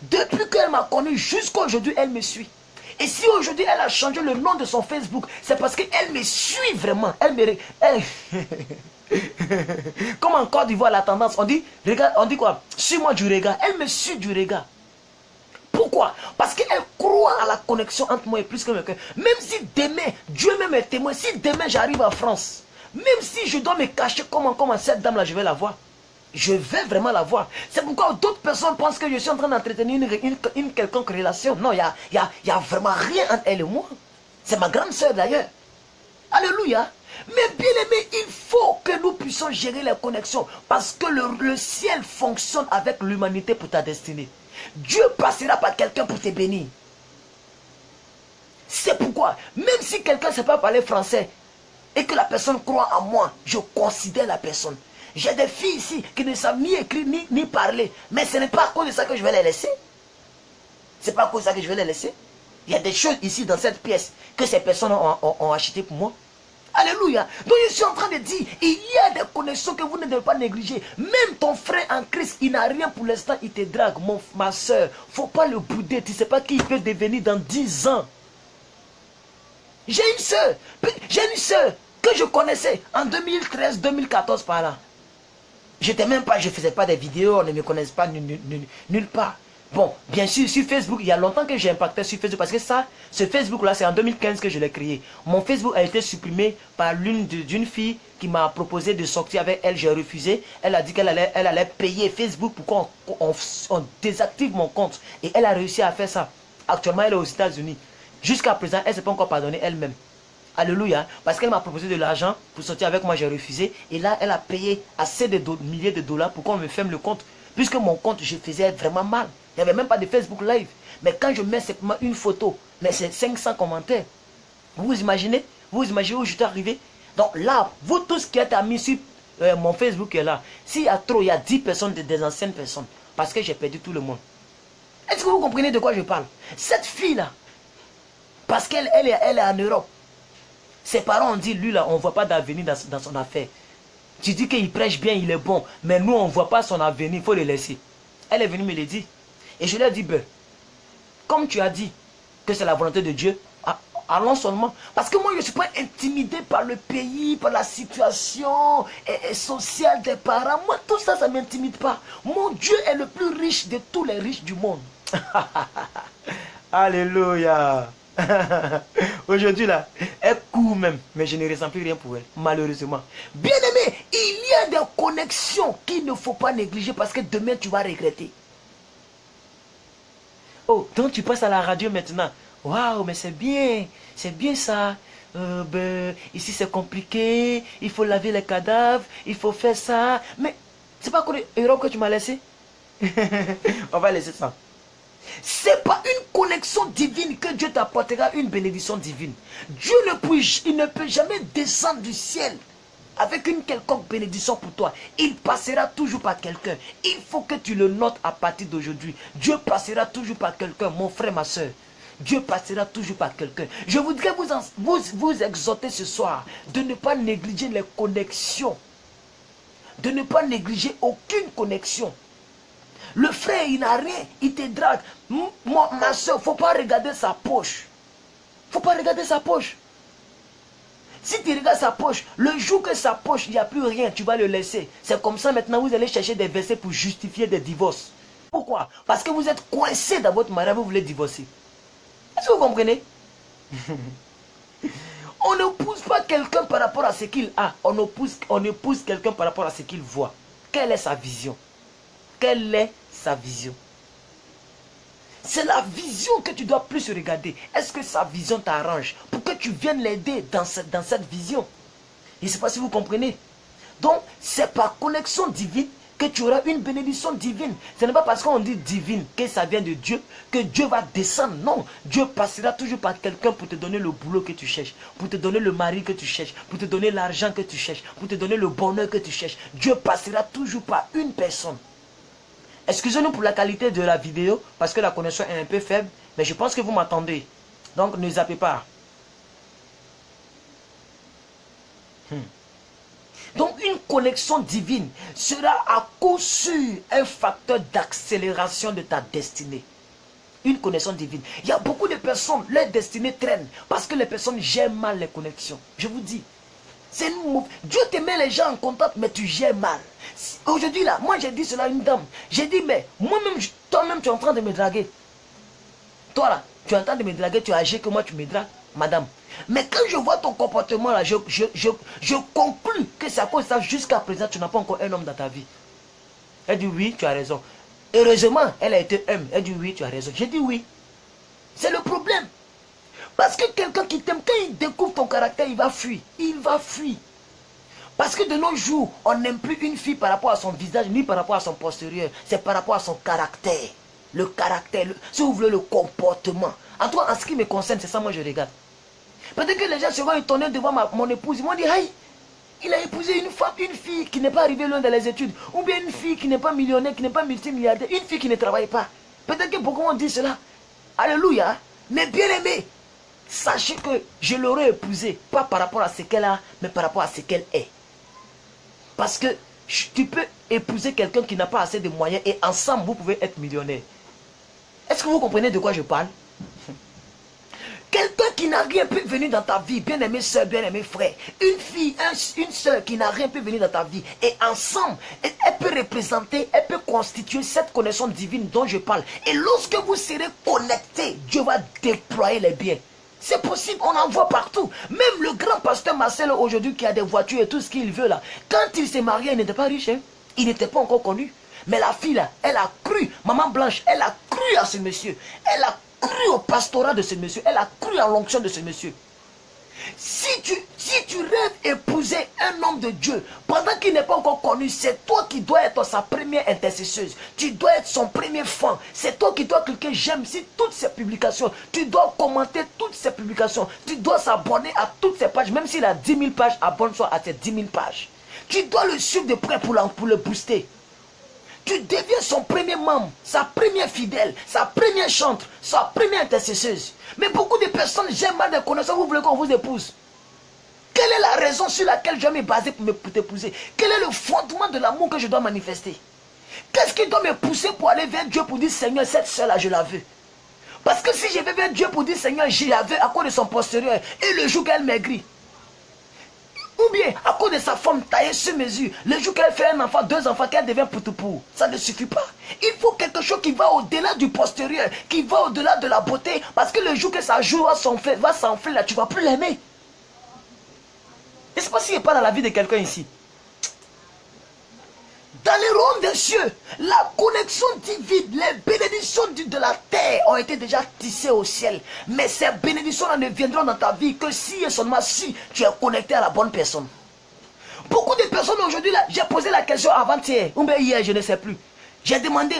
Depuis qu'elle m'a connu jusqu'à aujourd'hui, elle me suit. Et si aujourd'hui elle a changé le nom de son Facebook, c'est parce qu'elle me suit vraiment. Comme en Côte d'Ivoire, la tendance, on dit quoi? Suis-moi du regard. Elle me suit du regard. Pourquoi? Parce qu'elle croit à la connexion entre moi et plus que mon cœur. Même si demain, Dieu même est témoin, si demain j'arrive en France, même si je dois me cacher comment cette dame-là, je vais la voir. Je vais vraiment la voir. C'est pourquoi d'autres personnes pensent que je suis en train d'entretenir une quelconque relation. Non, il y a vraiment rien entre elle et moi. C'est ma grande sœur d'ailleurs. Alléluia. Mais bien aimé, il faut que nous puissions gérer les connexions. Parce que le ciel fonctionne avec l'humanité pour ta destinée. Dieu passera par quelqu'un pour te bénir. C'est pourquoi, même si quelqu'un ne sait pas parler français et que la personne croit en moi, je considère la personne. J'ai des filles ici qui ne savent ni écrire ni parler. Mais ce n'est pas à cause de ça que je vais les laisser. Ce n'est pas à cause de ça que je vais les laisser. Il y a des choses ici dans cette pièce que ces personnes ont achetées pour moi. Alléluia. Donc je suis en train de dire, il y a des connexions que vous ne devez pas négliger. Même ton frère en Christ, il n'a rien pour l'instant, il te drague. Ma soeur, il ne faut pas le bouder. Tu ne sais pas qui il peut devenir dans 10 ans. J'ai une soeur que je connaissais en 2013, 2014 par là. Je ne faisais pas des vidéos, on ne me connaissait pas nulle part. Bon, bien sûr, sur Facebook, il y a longtemps que j'ai impacté sur Facebook. Parce que ça, ce Facebook-là, c'est en 2015 que je l'ai créé. Mon Facebook a été supprimé par d'une fille qui m'a proposé de sortir avec elle. J'ai refusé. Elle a dit qu'elle allait payer Facebook pour qu'on désactive mon compte. Et elle a réussi à faire ça. Actuellement, elle est aux États-Unis. Jusqu'à présent, elle ne s'est pas encore pardonnée elle-même. Alléluia. Parce qu'elle m'a proposé de l'argent pour sortir avec moi, j'ai refusé. Et là, elle a payé assez de milliers de dollars pour qu'on me ferme le compte. Puisque mon compte, je faisais vraiment mal. Il n'y avait même pas de Facebook Live. Mais quand je mets simplement une photo, mais c'est 500 commentaires. Vous imaginez? Vous imaginez où je suis arrivé? Donc là, vous tous qui êtes amis sur mon Facebook est là. S'il y a trop, il y a 10 personnes, des anciennes personnes. Parce que j'ai perdu tout le monde. Est-ce que vous comprenez de quoi je parle? Cette fille-là, parce qu'elle est en Europe. Ses parents ont dit, lui là, on ne voit pas d'avenir dans son affaire. Tu dis qu'il prêche bien, il est bon. Mais nous, on ne voit pas son avenir, il faut le laisser. Elle est venue me le dire. Et je lui ai dit, ben, comme tu as dit que c'est la volonté de Dieu, allons seulement. Parce que moi, je ne suis pas intimidé par le pays, par la situation sociale des parents. Moi, tout ça, ça ne m'intimide pas. Mon Dieu est le plus riche de tous les riches du monde. Alléluia. Aujourd'hui là, elle court même, mais je ne ressens plus rien pour elle, malheureusement. Bien aimé, il y a des connexions qu'il ne faut pas négliger parce que demain tu vas regretter. Oh, donc tu passes à la radio maintenant. Waouh, mais c'est bien ça. Ben, ici c'est compliqué, il faut laver les cadavres, il faut faire ça. Mais c'est pas Europe que tu m'as laissé. On va laisser ça. C'est pas une connexion divine que Dieu t'apportera une bénédiction divine. Dieu il ne peut jamais descendre du ciel avec une quelconque bénédiction pour toi. Il passera toujours par quelqu'un. Il faut que tu le notes à partir d'aujourd'hui. Dieu passera toujours par quelqu'un, mon frère, ma soeur. Dieu passera toujours par quelqu'un. Je voudrais vous exhorter ce soir de ne pas négliger les connexions. De ne pas négliger aucune connexion. Le frère, il n'a rien, il te drague. Ma soeur, il ne faut pas regarder sa poche. Il ne faut pas regarder sa poche. Si tu regardes sa poche, le jour que sa poche, il n'y a plus rien, tu vas le laisser. C'est comme ça maintenant, vous allez chercher des versets pour justifier des divorces. Pourquoi? Parce que vous êtes coincé dans votre mariage, vous voulez divorcer. Est-ce que vous comprenez? On n'épouse pas quelqu'un par rapport à ce qu'il a. On épouse quelqu'un par rapport à ce qu'il voit. Quelle est sa vision? Quelle est sa vision? C'est la vision que tu dois plus regarder. Est-ce que sa vision t'arrange pour que tu viennes l'aider dans cette vision? Je ne sais pas si vous comprenez. Donc, c'est par connexion divine que tu auras une bénédiction divine. Ce n'est pas parce qu'on dit divine que ça vient de Dieu que Dieu va descendre. Non, Dieu passera toujours par quelqu'un pour te donner le boulot que tu cherches, pour te donner le mari que tu cherches, pour te donner l'argent que tu cherches, pour te donner le bonheur que tu cherches. Dieu passera toujours par une personne. Excusez-nous pour la qualité de la vidéo, parce que la connexion est un peu faible, mais je pense que vous m'entendez. Donc ne zappez pas. Donc une connexion divine sera à coup sûr un facteur d'accélération de ta destinée. Une connexion divine. Il y a beaucoup de personnes, leur destinée traîne, parce que les personnes gèrent mal les connexions. Je vous dis. Dieu te met les gens en contact, mais tu gères mal. Aujourd'hui là, moi j'ai dit cela à une dame. J'ai dit, mais moi-même, toi-même tu es en train de me draguer. Toi là, tu es en train de me draguer, tu agis que moi tu me dragues, madame. Mais quand je vois ton comportement là, je conclus que c'est à cause de ça, jusqu'à présent, tu n'as pas encore un homme dans ta vie. Elle dit oui, tu as raison. Heureusement, elle a été homme. Elle dit oui, tu as raison. J'ai dit oui. C'est le problème. Parce que quelqu'un qui t'aime, quand il découvre ton caractère, il va fuir. Il va fuir. Parce que de nos jours, on n'aime plus une fille par rapport à son visage, ni par rapport à son postérieur. C'est par rapport à son caractère. Le caractère, si vous voulez, le comportement. En tout cas, en ce qui me concerne, c'est ça moi je regarde. Peut-être que les gens seront étonnés de voir mon épouse. Ils m'ont dit, hey, il a épousé une fille qui n'est pas arrivée loin dans les études. Ou bien une fille qui n'est pas millionnaire, qui n'est pas multimilliardaire. Une fille qui ne travaille pas. Peut-être que beaucoup ont dit cela. Alléluia. Mais bien aimé, sachez que je l'aurais épousée, pas par rapport à ce qu'elle a, mais par rapport à ce qu'elle est. Parce que tu peux épouser quelqu'un qui n'a pas assez de moyens et ensemble, vous pouvez être millionnaire. Est-ce que vous comprenez de quoi je parle? Quelqu'un Quelqu'un qui n'a rien peut venir dans ta vie, bien-aimé soeur, bien-aimé frère. Une fille, une soeur qui n'a rien peut venir dans ta vie. Et ensemble, elle peut représenter, elle peut constituer cette connaissance divine dont je parle. Et lorsque vous serez connectés, Dieu va déployer les biens. C'est possible, on en voit partout. Même le grand pasteur Marcel aujourd'hui qui a des voitures et tout ce qu'il veut là. Quand il s'est marié, il n'était pas riche. Hein? Il n'était pas encore connu. Mais la fille là, elle a cru, maman Blanche, elle a cru à ce monsieur. Elle a cru au pastorat de ce monsieur. Elle a cru à l'onction de ce monsieur. Si tu rêves épouser un homme de Dieu, pendant qu'il n'est pas encore connu, c'est toi qui dois être sa première intercesseuse. Tu dois être son premier fan. C'est toi qui dois cliquer j'aime sur toutes ses publications. Tu dois commenter toutes ses publications. Tu dois s'abonner à toutes ses pages. Même s'il a 10 000 pages, abonne-toi à tes 10 000 pages. Tu dois le suivre de près pour le booster. Tu deviens son premier membre, sa première fidèle, sa première chantre, sa première intercesseuse. Mais beaucoup de personnes, j'aime mal des connaissances, vous voulez qu'on vous épouse. Quelle est la raison sur laquelle je vais me baser pour t'épouser? Quel est le fondement de l'amour que je dois manifester? Qu'est-ce qui doit me pousser pour aller vers Dieu pour dire Seigneur, cette soeur-là, je la veux? Parce que si je vais vers Dieu pour dire Seigneur, je la veux à cause de son postérieur et le jour qu'elle maigrit. Ou bien à cause de sa forme taillée sur mesure, le jour qu'elle fait un enfant, 2 enfants, qu'elle devient poutou-pou. Ça ne suffit pas. Il faut quelque chose qui va au-delà du postérieur, qui va au-delà de la beauté. Parce que le jour que sa joue va s'enfler, là, tu ne vas plus l'aimer. N'est-ce pas s'il n'est pas dans la vie de quelqu'un ici? Dans les royaumes des cieux, la connexion divine, les bénédictions de la terre ont été déjà tissées au ciel. Mais ces bénédictions ne viendront dans ta vie que si et seulement si tu es connecté à la bonne personne. Beaucoup de personnes aujourd'hui, j'ai posé la question avant-hier, ou bien hier, je ne sais plus. J'ai demandé,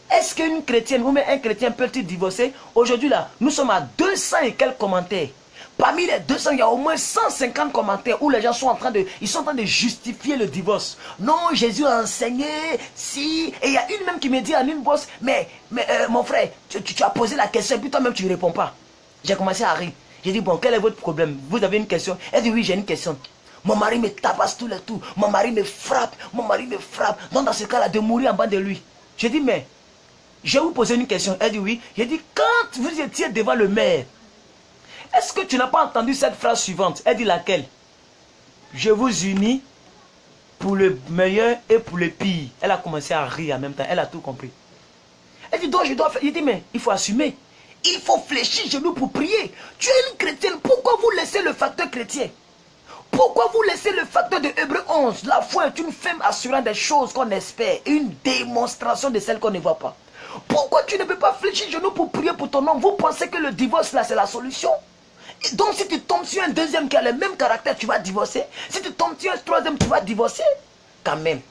est-ce qu'une chrétienne ou bien un chrétien peut-il divorcer? Aujourd'hui, là, nous sommes à 200 et quelques commentaires. Parmi les 200, il y a au moins 150 commentaires où les gens sont en train de justifier le divorce. Non, Jésus a enseigné, si. Et il y a une même qui me dit à une bosse, mais mon frère, tu as posé la question et puis toi-même tu ne réponds pas. J'ai commencé à rire. J'ai dit, bon, quel est votre problème? Vous avez une question? Elle dit, oui, j'ai une question. Mon mari me tabasse tous les tours. Mon mari me frappe. Mon mari me frappe. Donc dans ce cas-là, de mourir en bas de lui. J'ai dit, mais, je vais vous poser une question. Elle dit, oui. J'ai dit, quand vous étiez devant le maire, est-ce que tu n'as pas entendu cette phrase suivante? Elle dit laquelle? Je vous unis pour le meilleur et pour le pire. Elle a commencé à rire en même temps. Elle a tout compris. Elle dit donc je dois faire. Il dit mais il faut assumer. Il faut fléchir genoux pour prier. Tu es une chrétienne. Pourquoi vous laissez le facteur chrétien? Pourquoi vous laissez le facteur de Hébreux 11? La foi est une femme assurant des choses qu'on espère. Une démonstration de celles qu'on ne voit pas. Pourquoi tu ne peux pas fléchir genoux pour prier pour ton homme? Vous pensez que le divorce là c'est la solution? Et donc si tu tombes sur un deuxième qui a le même caractère, tu vas divorcer. Si tu tombes sur un troisième, tu vas divorcer. Quand même.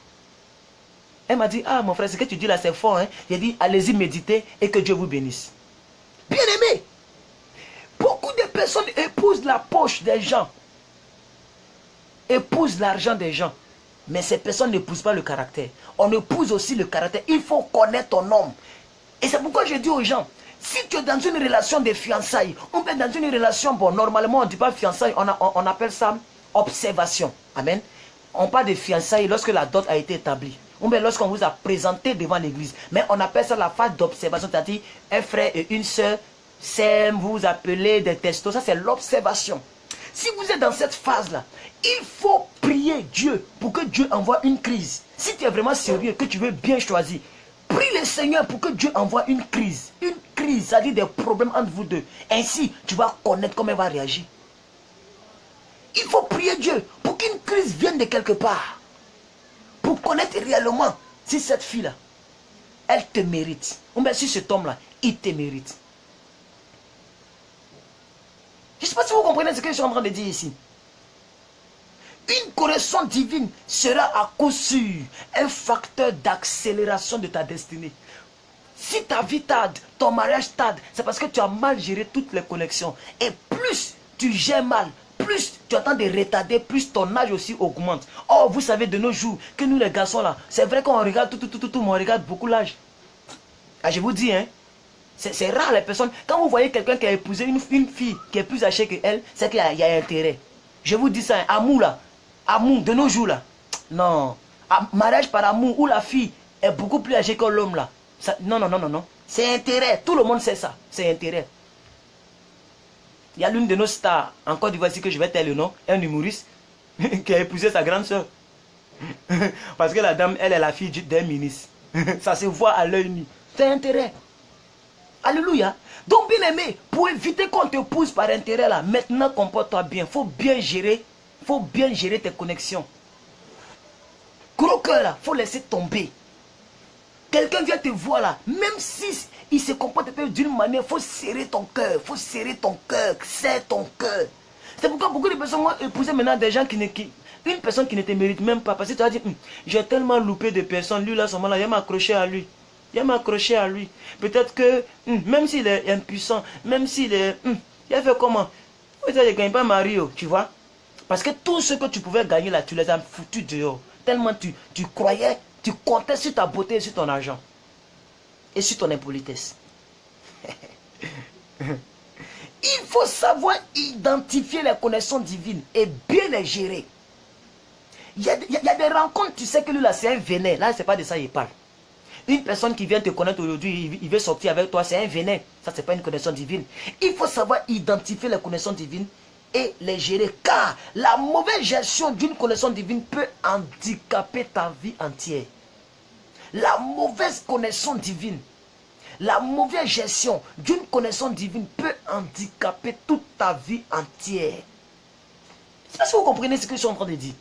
Elle m'a dit, ah mon frère, ce que tu dis là c'est fort. Hein? J'ai dit, allez-y méditer et que Dieu vous bénisse. Bien aimé, beaucoup de personnes épousent la poche des gens. Épousent l'argent des gens. Mais ces personnes n'épousent pas le caractère. On épouse aussi le caractère. Il faut connaître ton homme. Et c'est pourquoi je dis aux gens, si tu es dans une relation de fiançailles, ou bien dans une relation, bon, normalement on ne dit pas fiançailles, on appelle ça observation. Amen. On parle de fiançailles lorsque la dot a été établie. Ou bien lorsqu'on vous a présenté devant l'église. Mais on appelle ça la phase d'observation, c'est-à-dire un frère et une soeur s'aiment, vous appelez des testos. Ça c'est l'observation. Si vous êtes dans cette phase-là, il faut prier Dieu pour que Dieu envoie une crise. Si tu es vraiment sérieux, que tu veux bien choisir, prie le Seigneur pour que Dieu envoie une crise. Une crise, c'est-à-dire des problèmes entre vous deux. Ainsi, tu vas connaître comment elle va réagir. Il faut prier Dieu pour qu'une crise vienne de quelque part. Pour connaître réellement si cette fille-là, elle te mérite. Ou bien si cet homme-là, il te mérite. Je ne sais pas si vous comprenez ce que je suis en train de dire ici. Une correction divine sera à coup sûr un facteur d'accélération de ta destinée. Si ta vie tarde, ton mariage tarde, c'est parce que tu as mal géré toutes les connexions. Et plus tu gères mal, plus tu attends de retarder, plus ton âge aussi augmente. Or, vous savez de nos jours que nous les garçons là, c'est vrai qu'on regarde tout, mais on regarde beaucoup l'âge. Ah, je vous dis, hein. C'est rare les personnes. Quand vous voyez quelqu'un qui a épousé une fille qui est plus âgée que elle, c'est qu'il y a intérêt. Je vous dis ça, hein, amour là. Amour de nos jours là. Non. Mariage par amour où la fille est beaucoup plus âgée que l'homme là. Ça, non. C'est intérêt. Tout le monde sait ça. C'est intérêt. Il y a l'une de nos stars, en Côte d'Ivoire, que je vais taire le nom, un humoriste, qui a épousé sa grande soeur. Parce que la dame, elle est la fille d'un ministre. Ça se voit à l'œil nu. C'est intérêt. Alléluia. Donc, bien aimé, pour éviter qu'on te pousse par intérêt là, maintenant comporte-toi bien. Il faut bien gérer tes connexions. Gros cœur là, il faut laisser tomber. Quelqu'un vient te voir là, même si il se comporte d'une manière, il faut serrer ton cœur. Il faut serrer ton cœur, serre ton cœur. C'est pourquoi beaucoup de personnes ont épousé maintenant des gens une personne qui ne te mérite même pas. Parce que tu as dit, j'ai tellement loupé de personnes, lui là, ce moment-là, il m'a accroché à lui. Il m'a accroché à lui. Peut-être que, même s'il est impuissant, même s'il est... il a fait comment? Tu ne gagnes pas Mario, tu vois? Parce que tout ce que tu pouvais gagner là, tu les as foutus dehors. Tellement tu croyais, tu comptais sur ta beauté et sur ton argent. Et sur ton impolitesse. Il faut savoir identifier les connaissances divines et bien les gérer. Il y a des rencontres, tu sais que lui là, c'est un venin. Là, c'est pas de ça qu'il parle. Une personne qui vient te connaître aujourd'hui, il veut sortir avec toi, c'est un venin. Ça, c'est pas une connaissance divine. Il faut savoir identifier les connaissances divines et les gérer. Car la mauvaise gestion d'une connaissance divine peut handicaper ta vie entière. La mauvaise connaissance divine, la mauvaise gestion d'une connaissance divine peut handicaper toute ta vie entière. Je ne sais pas si vous comprenez ce que je suis en train de dire.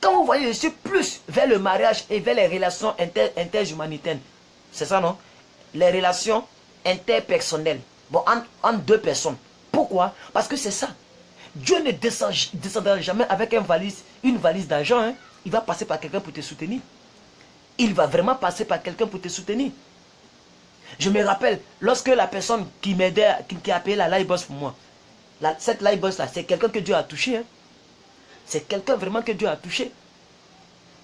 Quand vous voyez, je suis plus vers le mariage et vers les relations interhumanitaires. C'est ça, non? Les relations interpersonnelles. Bon, entre deux personnes. Pourquoi? Parce que c'est ça. Dieu ne descendra jamais avec une valise d'argent. Hein. Il va passer par quelqu'un pour te soutenir. Il va vraiment passer par quelqu'un pour te soutenir. Je me rappelle, lorsque la personne qui m'aidait, qui a payé la live boss pour moi, cette live boss là, c'est quelqu'un que Dieu a touché. Hein. C'est quelqu'un vraiment que Dieu a touché.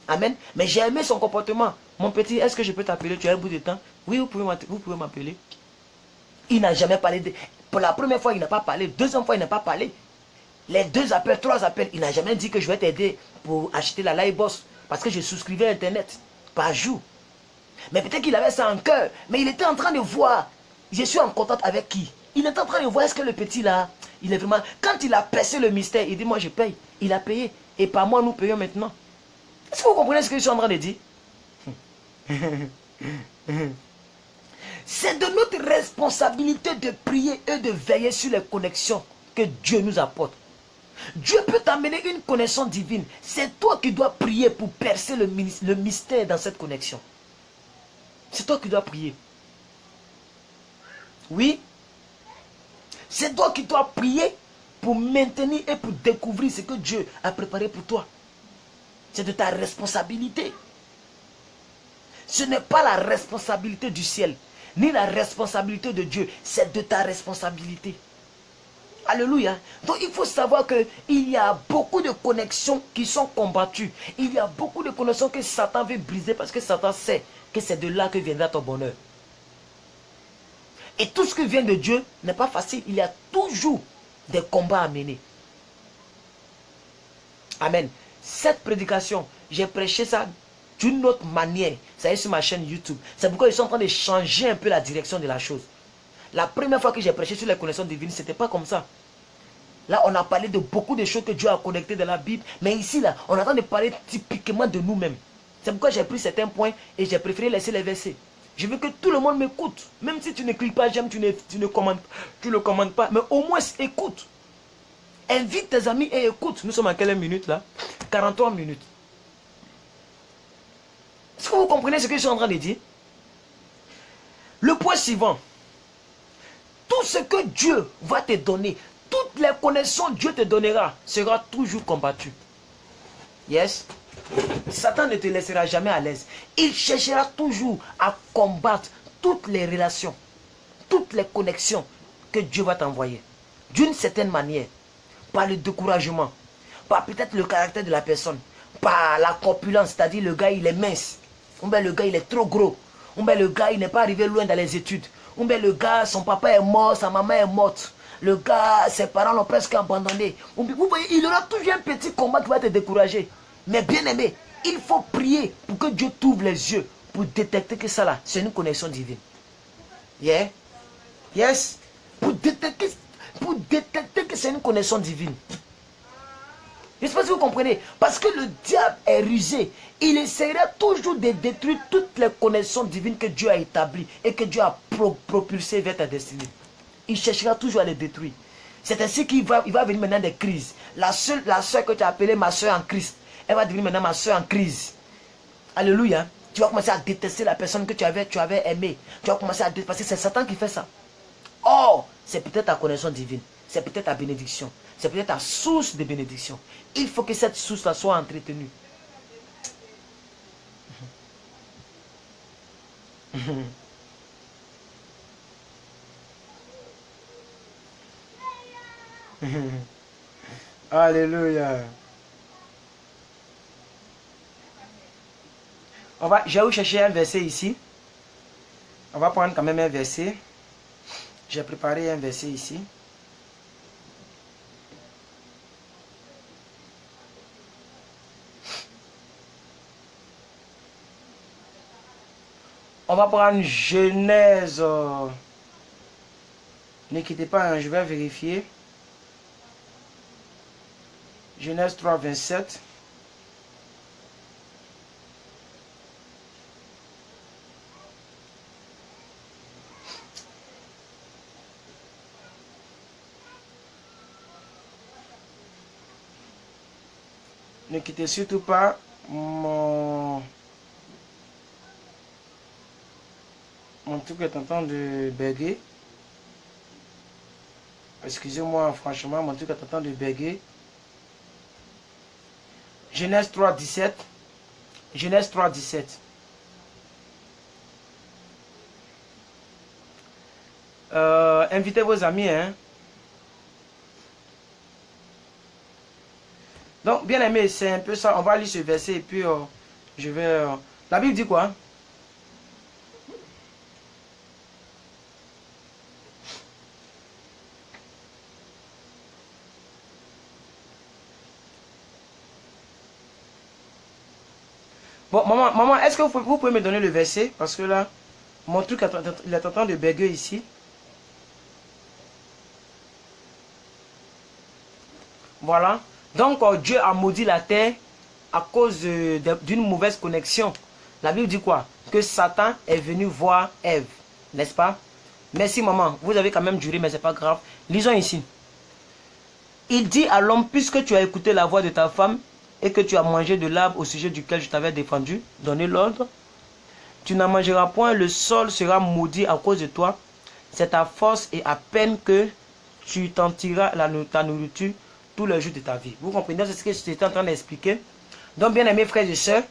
Amen. Mais j'ai aimé son comportement. Mon petit, est-ce que je peux t'appeler? Tu as un bout de temps? Oui, vous pouvez m'appeler. Il n'a jamais parlé. Pour la première fois, il n'a pas parlé. Deuxième fois, il n'a pas parlé. Les 2 appels, 3 appels, il n'a jamais dit que je vais t'aider pour acheter la live boss. Parce que je souscrivais à Internet par jour. Mais peut-être qu'il avait ça en cœur. Mais il était en train de voir. Je suis en contact avec qui? Il est en train de voir, est-ce que le petit là, il est vraiment... Quand il a percé le mystère, il dit, moi je paye. Il a payé. Et par moi, nous payons maintenant. Est-ce que vous comprenez ce que je suis en train de dire? C'est de notre responsabilité de prier et de veiller sur les connexions que Dieu nous apporte. Dieu peut t'amener une connaissance divine. C'est toi qui dois prier pour percer le mystère dans cette connexion. C'est toi qui dois prier. Oui. C'est toi qui dois prier pour maintenir et pour découvrir ce que Dieu a préparé pour toi. C'est de ta responsabilité. Ce n'est pas la responsabilité du ciel, ni la responsabilité de Dieu. C'est de ta responsabilité. Alléluia. Donc il faut savoir qu'il y a beaucoup de connexions qui sont combattues. Il y a beaucoup de connexions que Satan veut briser parce que Satan sait que c'est de là que viendra ton bonheur. Et tout ce qui vient de Dieu n'est pas facile. Il y a toujours des combats à mener. Amen. Cette prédication, j'ai prêché ça d'une autre manière. Ça est sur ma chaîne YouTube. C'est pourquoi je suis en train de changer un peu la direction de la chose. La première fois que j'ai prêché sur les connaissances divines, ce n'était pas comme ça. Là, on a parlé de beaucoup de choses que Dieu a connectées dans la Bible. Mais ici, là, on est en train de parler typiquement de nous-mêmes. C'est pourquoi j'ai pris certains points et j'ai préféré laisser les versets. Je veux que tout le monde m'écoute. Même si tu ne cliques pas j'aime, tu ne commandes pas. Mais au moins, écoute. Invite tes amis et écoute. Nous sommes à quelle minute là? 43 minutes. Est-ce que vous comprenez ce que je suis en train de dire? Le point suivant. Tout ce que Dieu va te donner, toutes les connaissances que Dieu te donnera, sera toujours combattu. Yes? Satan ne te laissera jamais à l'aise. Il cherchera toujours à combattre toutes les relations, toutes les connexions que Dieu va t'envoyer. D'une certaine manière, par le découragement, par peut-être le caractère de la personne, par la corpulence, c'est-à-dire le gars il est mince, ou bien le gars il est trop gros, ou bien le gars il n'est pas arrivé loin dans les études, ou bien le gars son papa est mort, sa maman est morte, le gars ses parents l'ont presque abandonné. Vous voyez, il aura toujours un petit combat qui va te décourager. Mais bien aimé, il faut prier pour que Dieu t'ouvre les yeux pour détecter que ça là, c'est une connexion divine. Yeah? Yes? Pour détecter que que c'est une connaissance divine. Je ne sais pas si vous comprenez. Parce que le diable est rusé. Il essaiera toujours de détruire toutes les connaissances divines que Dieu a établies et que Dieu a propulsées vers ta destinée. Il cherchera toujours à les détruire. C'est ainsi qu'il va venir maintenant des crises. La soeur que tu as appelée ma soeur en Christ, elle va devenir maintenant ma soeur en crise. Alléluia. Tu vas commencer à détester la personne que tu avais aimée. Tu vas commencer à détester, parce que c'est Satan qui fait ça. Or, c'est peut-être ta connaissance divine. C'est peut-être ta bénédiction. C'est peut-être ta source de bénédiction. Il faut que cette source-là soit entretenue. Alléluia. Je vais chercher un verset ici. On va prendre quand même un verset. J'ai préparé un verset ici. On va prendre Genèse. Ne quittez pas, hein, je vais vérifier. Genèse 3, 27. Ne quittez surtout pas mon truc est en train de bugger. Excusez-moi, franchement, mon truc est en train de bugger. Genèse 3, 17. Genèse 3, 17. Invitez vos amis, hein. Donc, bien aimé, c'est un peu ça. On va lire ce verset et puis je vais... La Bible dit quoi? Bon, maman, est-ce que vous pouvez me donner le verset? Parce que là, mon truc il est en train de bugger ici. Voilà. Donc, Dieu a maudit la terre à cause d'une mauvaise connexion. La Bible dit quoi? Que Satan est venu voir Ève. N'est-ce pas? Merci, maman. Vous avez quand même juré, mais c'est pas grave. Lisons ici. Il dit à l'homme, puisque tu as écouté la voix de ta femme et que tu as mangé de l'arbre au sujet duquel je t'avais défendu, donné l'ordre, tu n'en mangeras point, le sol sera maudit à cause de toi. C'est à force et à peine que tu t'en tireras ta nourriture tous les jours de ta vie. Vous comprenez? C'est ce que j'étais en train d'expliquer. Donc, bien aimés frères et sœurs,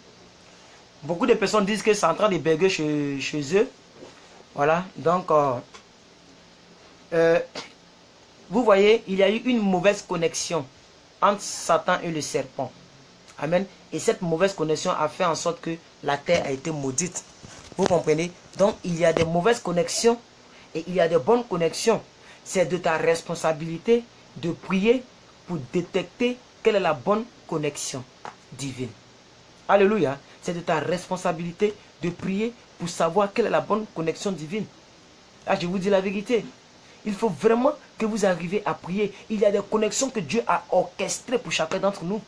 beaucoup de personnes disent que c'est en train de bugger chez eux. Voilà. Donc, vous voyez, il y a eu une mauvaise connexion entre Satan et le serpent. Amen. Et cette mauvaise connexion a fait en sorte que la terre a été maudite. Vous comprenez? Donc, il y a des mauvaises connexions et il y a des bonnes connexions. C'est de ta responsabilité de prier pour détecter quelle est la bonne connexion divine. Alléluia. C'est de ta responsabilité de prier pour savoir quelle est la bonne connexion divine. Ah, je vous dis la vérité. Il faut vraiment que vous arriviez à prier. Il y a des connexions que Dieu a orchestrées pour chacun d'entre nous.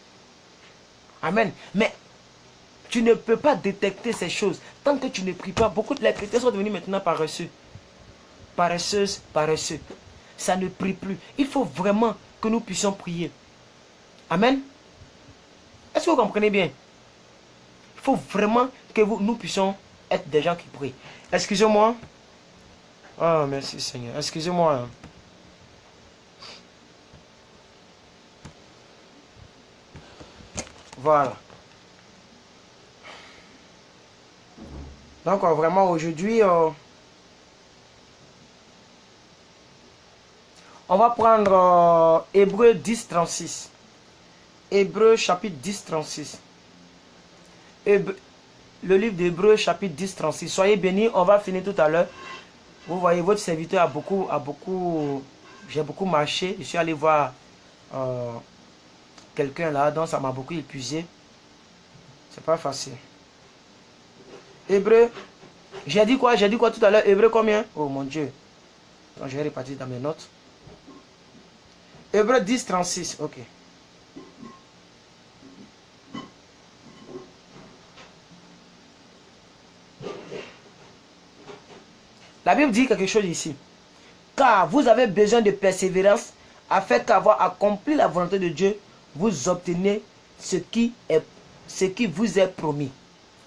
Amen. Mais tu ne peux pas détecter ces choses tant que tu ne pries pas. Beaucoup de les chrétiens sont devenus maintenant paresseux. Paresseuses, paresseux. Ça ne prie plus. Il faut vraiment que nous puissions prier. Amen. Est-ce que vous comprenez bien? Il faut vraiment que nous puissions être des gens qui prient. Excusez-moi. Oh, merci Seigneur. Excusez-moi. Voilà. Donc, vraiment, aujourd'hui, on va prendre Hébreux 10, 36. Hébreux chapitre 10, 36. Le livre d'Hébreux chapitre 10, 36. Soyez bénis, on va finir tout à l'heure. Vous voyez, votre serviteur j'ai beaucoup marché. Je suis allé voir quelqu'un là, donc ça m'a beaucoup épuisé. C'est pas facile. Hébreux, j'ai dit quoi tout à l'heure? Hébreux combien? Oh mon Dieu. Donc, je vais repartir dans mes notes. Hébreux 10, 36. Ok. La Bible dit quelque chose ici. Car vous avez besoin de persévérance afin qu'avoir accompli la volonté de Dieu, vous obtenez ce qui vous est promis.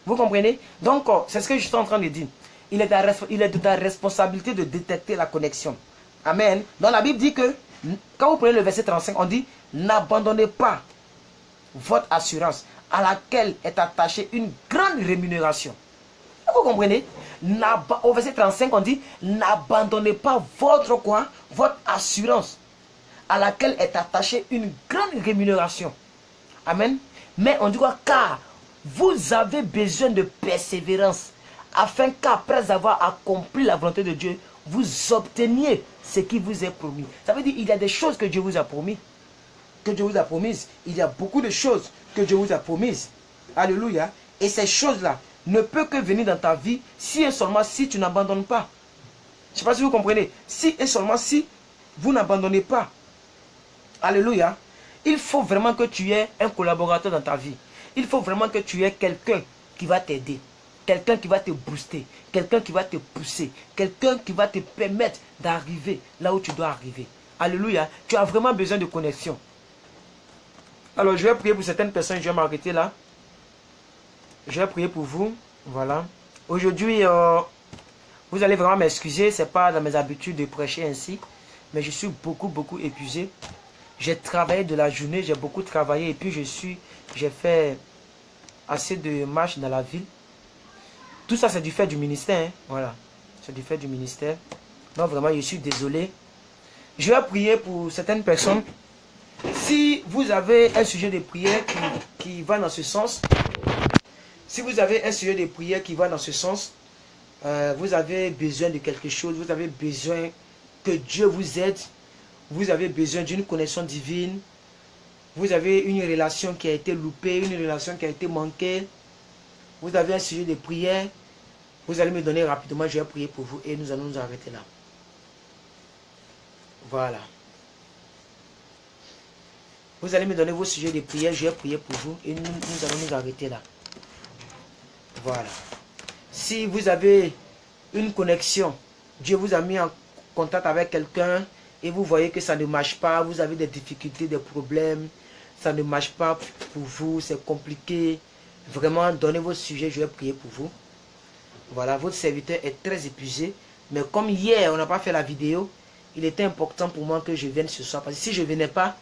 Vous comprenez? Donc, c'est ce que je suis en train de dire. Il est de ta responsabilité de détecter la connexion. Amen. Donc, la Bible dit que, quand vous prenez le verset 35, on dit, n'abandonnez pas votre assurance à laquelle est attachée une grande rémunération. Vous comprenez? Au verset 35, on dit, n'abandonnez pas votre quoi? Votre assurance à laquelle est attachée une grande rémunération. Amen. Mais on dit quoi? Car vous avez besoin de persévérance afin qu'après avoir accompli la volonté de Dieu, vous obteniez ce qui vous est promis. Ça veut dire qu'il y a des choses que Dieu vous a promis. Que Dieu vous a promises. Il y a beaucoup de choses que Dieu vous a promises. Alléluia. Et ces choses-là ne peuvent que venir dans ta vie si et seulement si tu n'abandonnes pas. Je ne sais pas si vous comprenez. Si et seulement si vous n'abandonnez pas. Alléluia. Il faut vraiment que tu aies un collaborateur dans ta vie. Il faut vraiment que tu aies quelqu'un qui va t'aider. Quelqu'un qui va te booster. Quelqu'un qui va te pousser. Quelqu'un qui va te permettre d'arriver là où tu dois arriver. Alléluia. Tu as vraiment besoin de connexion. Alors, je vais prier pour certaines personnes. Je vais m'arrêter là. Je vais prier pour vous. Voilà. Aujourd'hui, vous allez vraiment m'excuser. Ce n'est pas dans mes habitudes de prêcher ainsi. Mais je suis beaucoup épuisé. J'ai travaillé de la journée. J'ai beaucoup travaillé. Et puis, j'ai fait assez de marches dans la ville. Tout ça, c'est du fait du ministère. Hein. Voilà. C'est du fait du ministère. Donc, vraiment, je suis désolé. Je vais prier pour certaines personnes. Si vous avez un sujet de prière qui va dans ce sens, si vous avez un sujet de prière qui va dans ce sens, vous avez besoin de quelque chose, vous avez besoin que Dieu vous aide, vous avez besoin d'une connexion divine, vous avez une relation qui a été loupée, une relation qui a été manquée, vous avez un sujet de prière, vous allez me donner rapidement, je vais prier pour vous et nous allons nous arrêter là. Voilà. Vous allez me donner vos sujets de prière, je vais prier pour vous et nous allons nous arrêter là. Voilà. Si vous avez une connexion, Dieu vous a mis en contact avec quelqu'un et vous voyez que ça ne marche pas, vous avez des difficultés, des problèmes, ça ne marche pas pour vous, c'est compliqué. Vraiment, donnez vos sujets, je vais prier pour vous. Voilà, votre serviteur est très épuisé. Mais comme hier, on n'a pas fait la vidéo, il était important pour moi que je vienne ce soir. Parce que si je ne venais pas,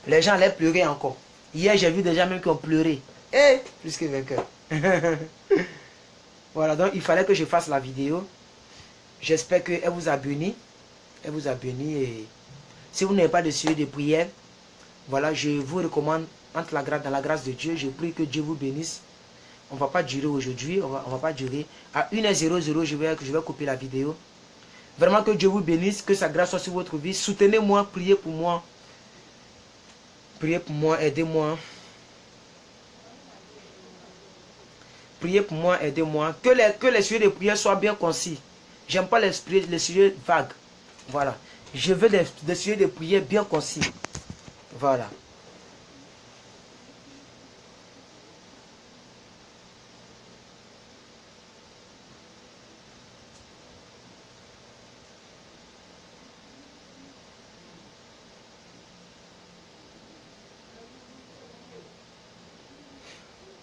les gens allaient pleurer encore. Hier, j'ai vu des gens même qui ont pleuré. Et plus que vainqueur. Voilà, donc il fallait que je fasse la vidéo. J'espère qu'elle vous a béni. Elle vous a béni. Et si vous n'avez pas de sujet de prière, voilà, je vous recommande dans la grâce de Dieu. Je prie que Dieu vous bénisse. On ne va pas durer aujourd'hui. On va pas durer. À 1h00, je vais couper la vidéo. Vraiment que Dieu vous bénisse. Que sa grâce soit sur votre vie. Soutenez-moi. Priez pour moi. Priez pour moi. Aidez-moi. Priez pour moi, aidez-moi. Que les sujets de prière soient bien concis. J'aime pas les sujets vagues. Voilà. Je veux des sujets de prière bien concis. Voilà.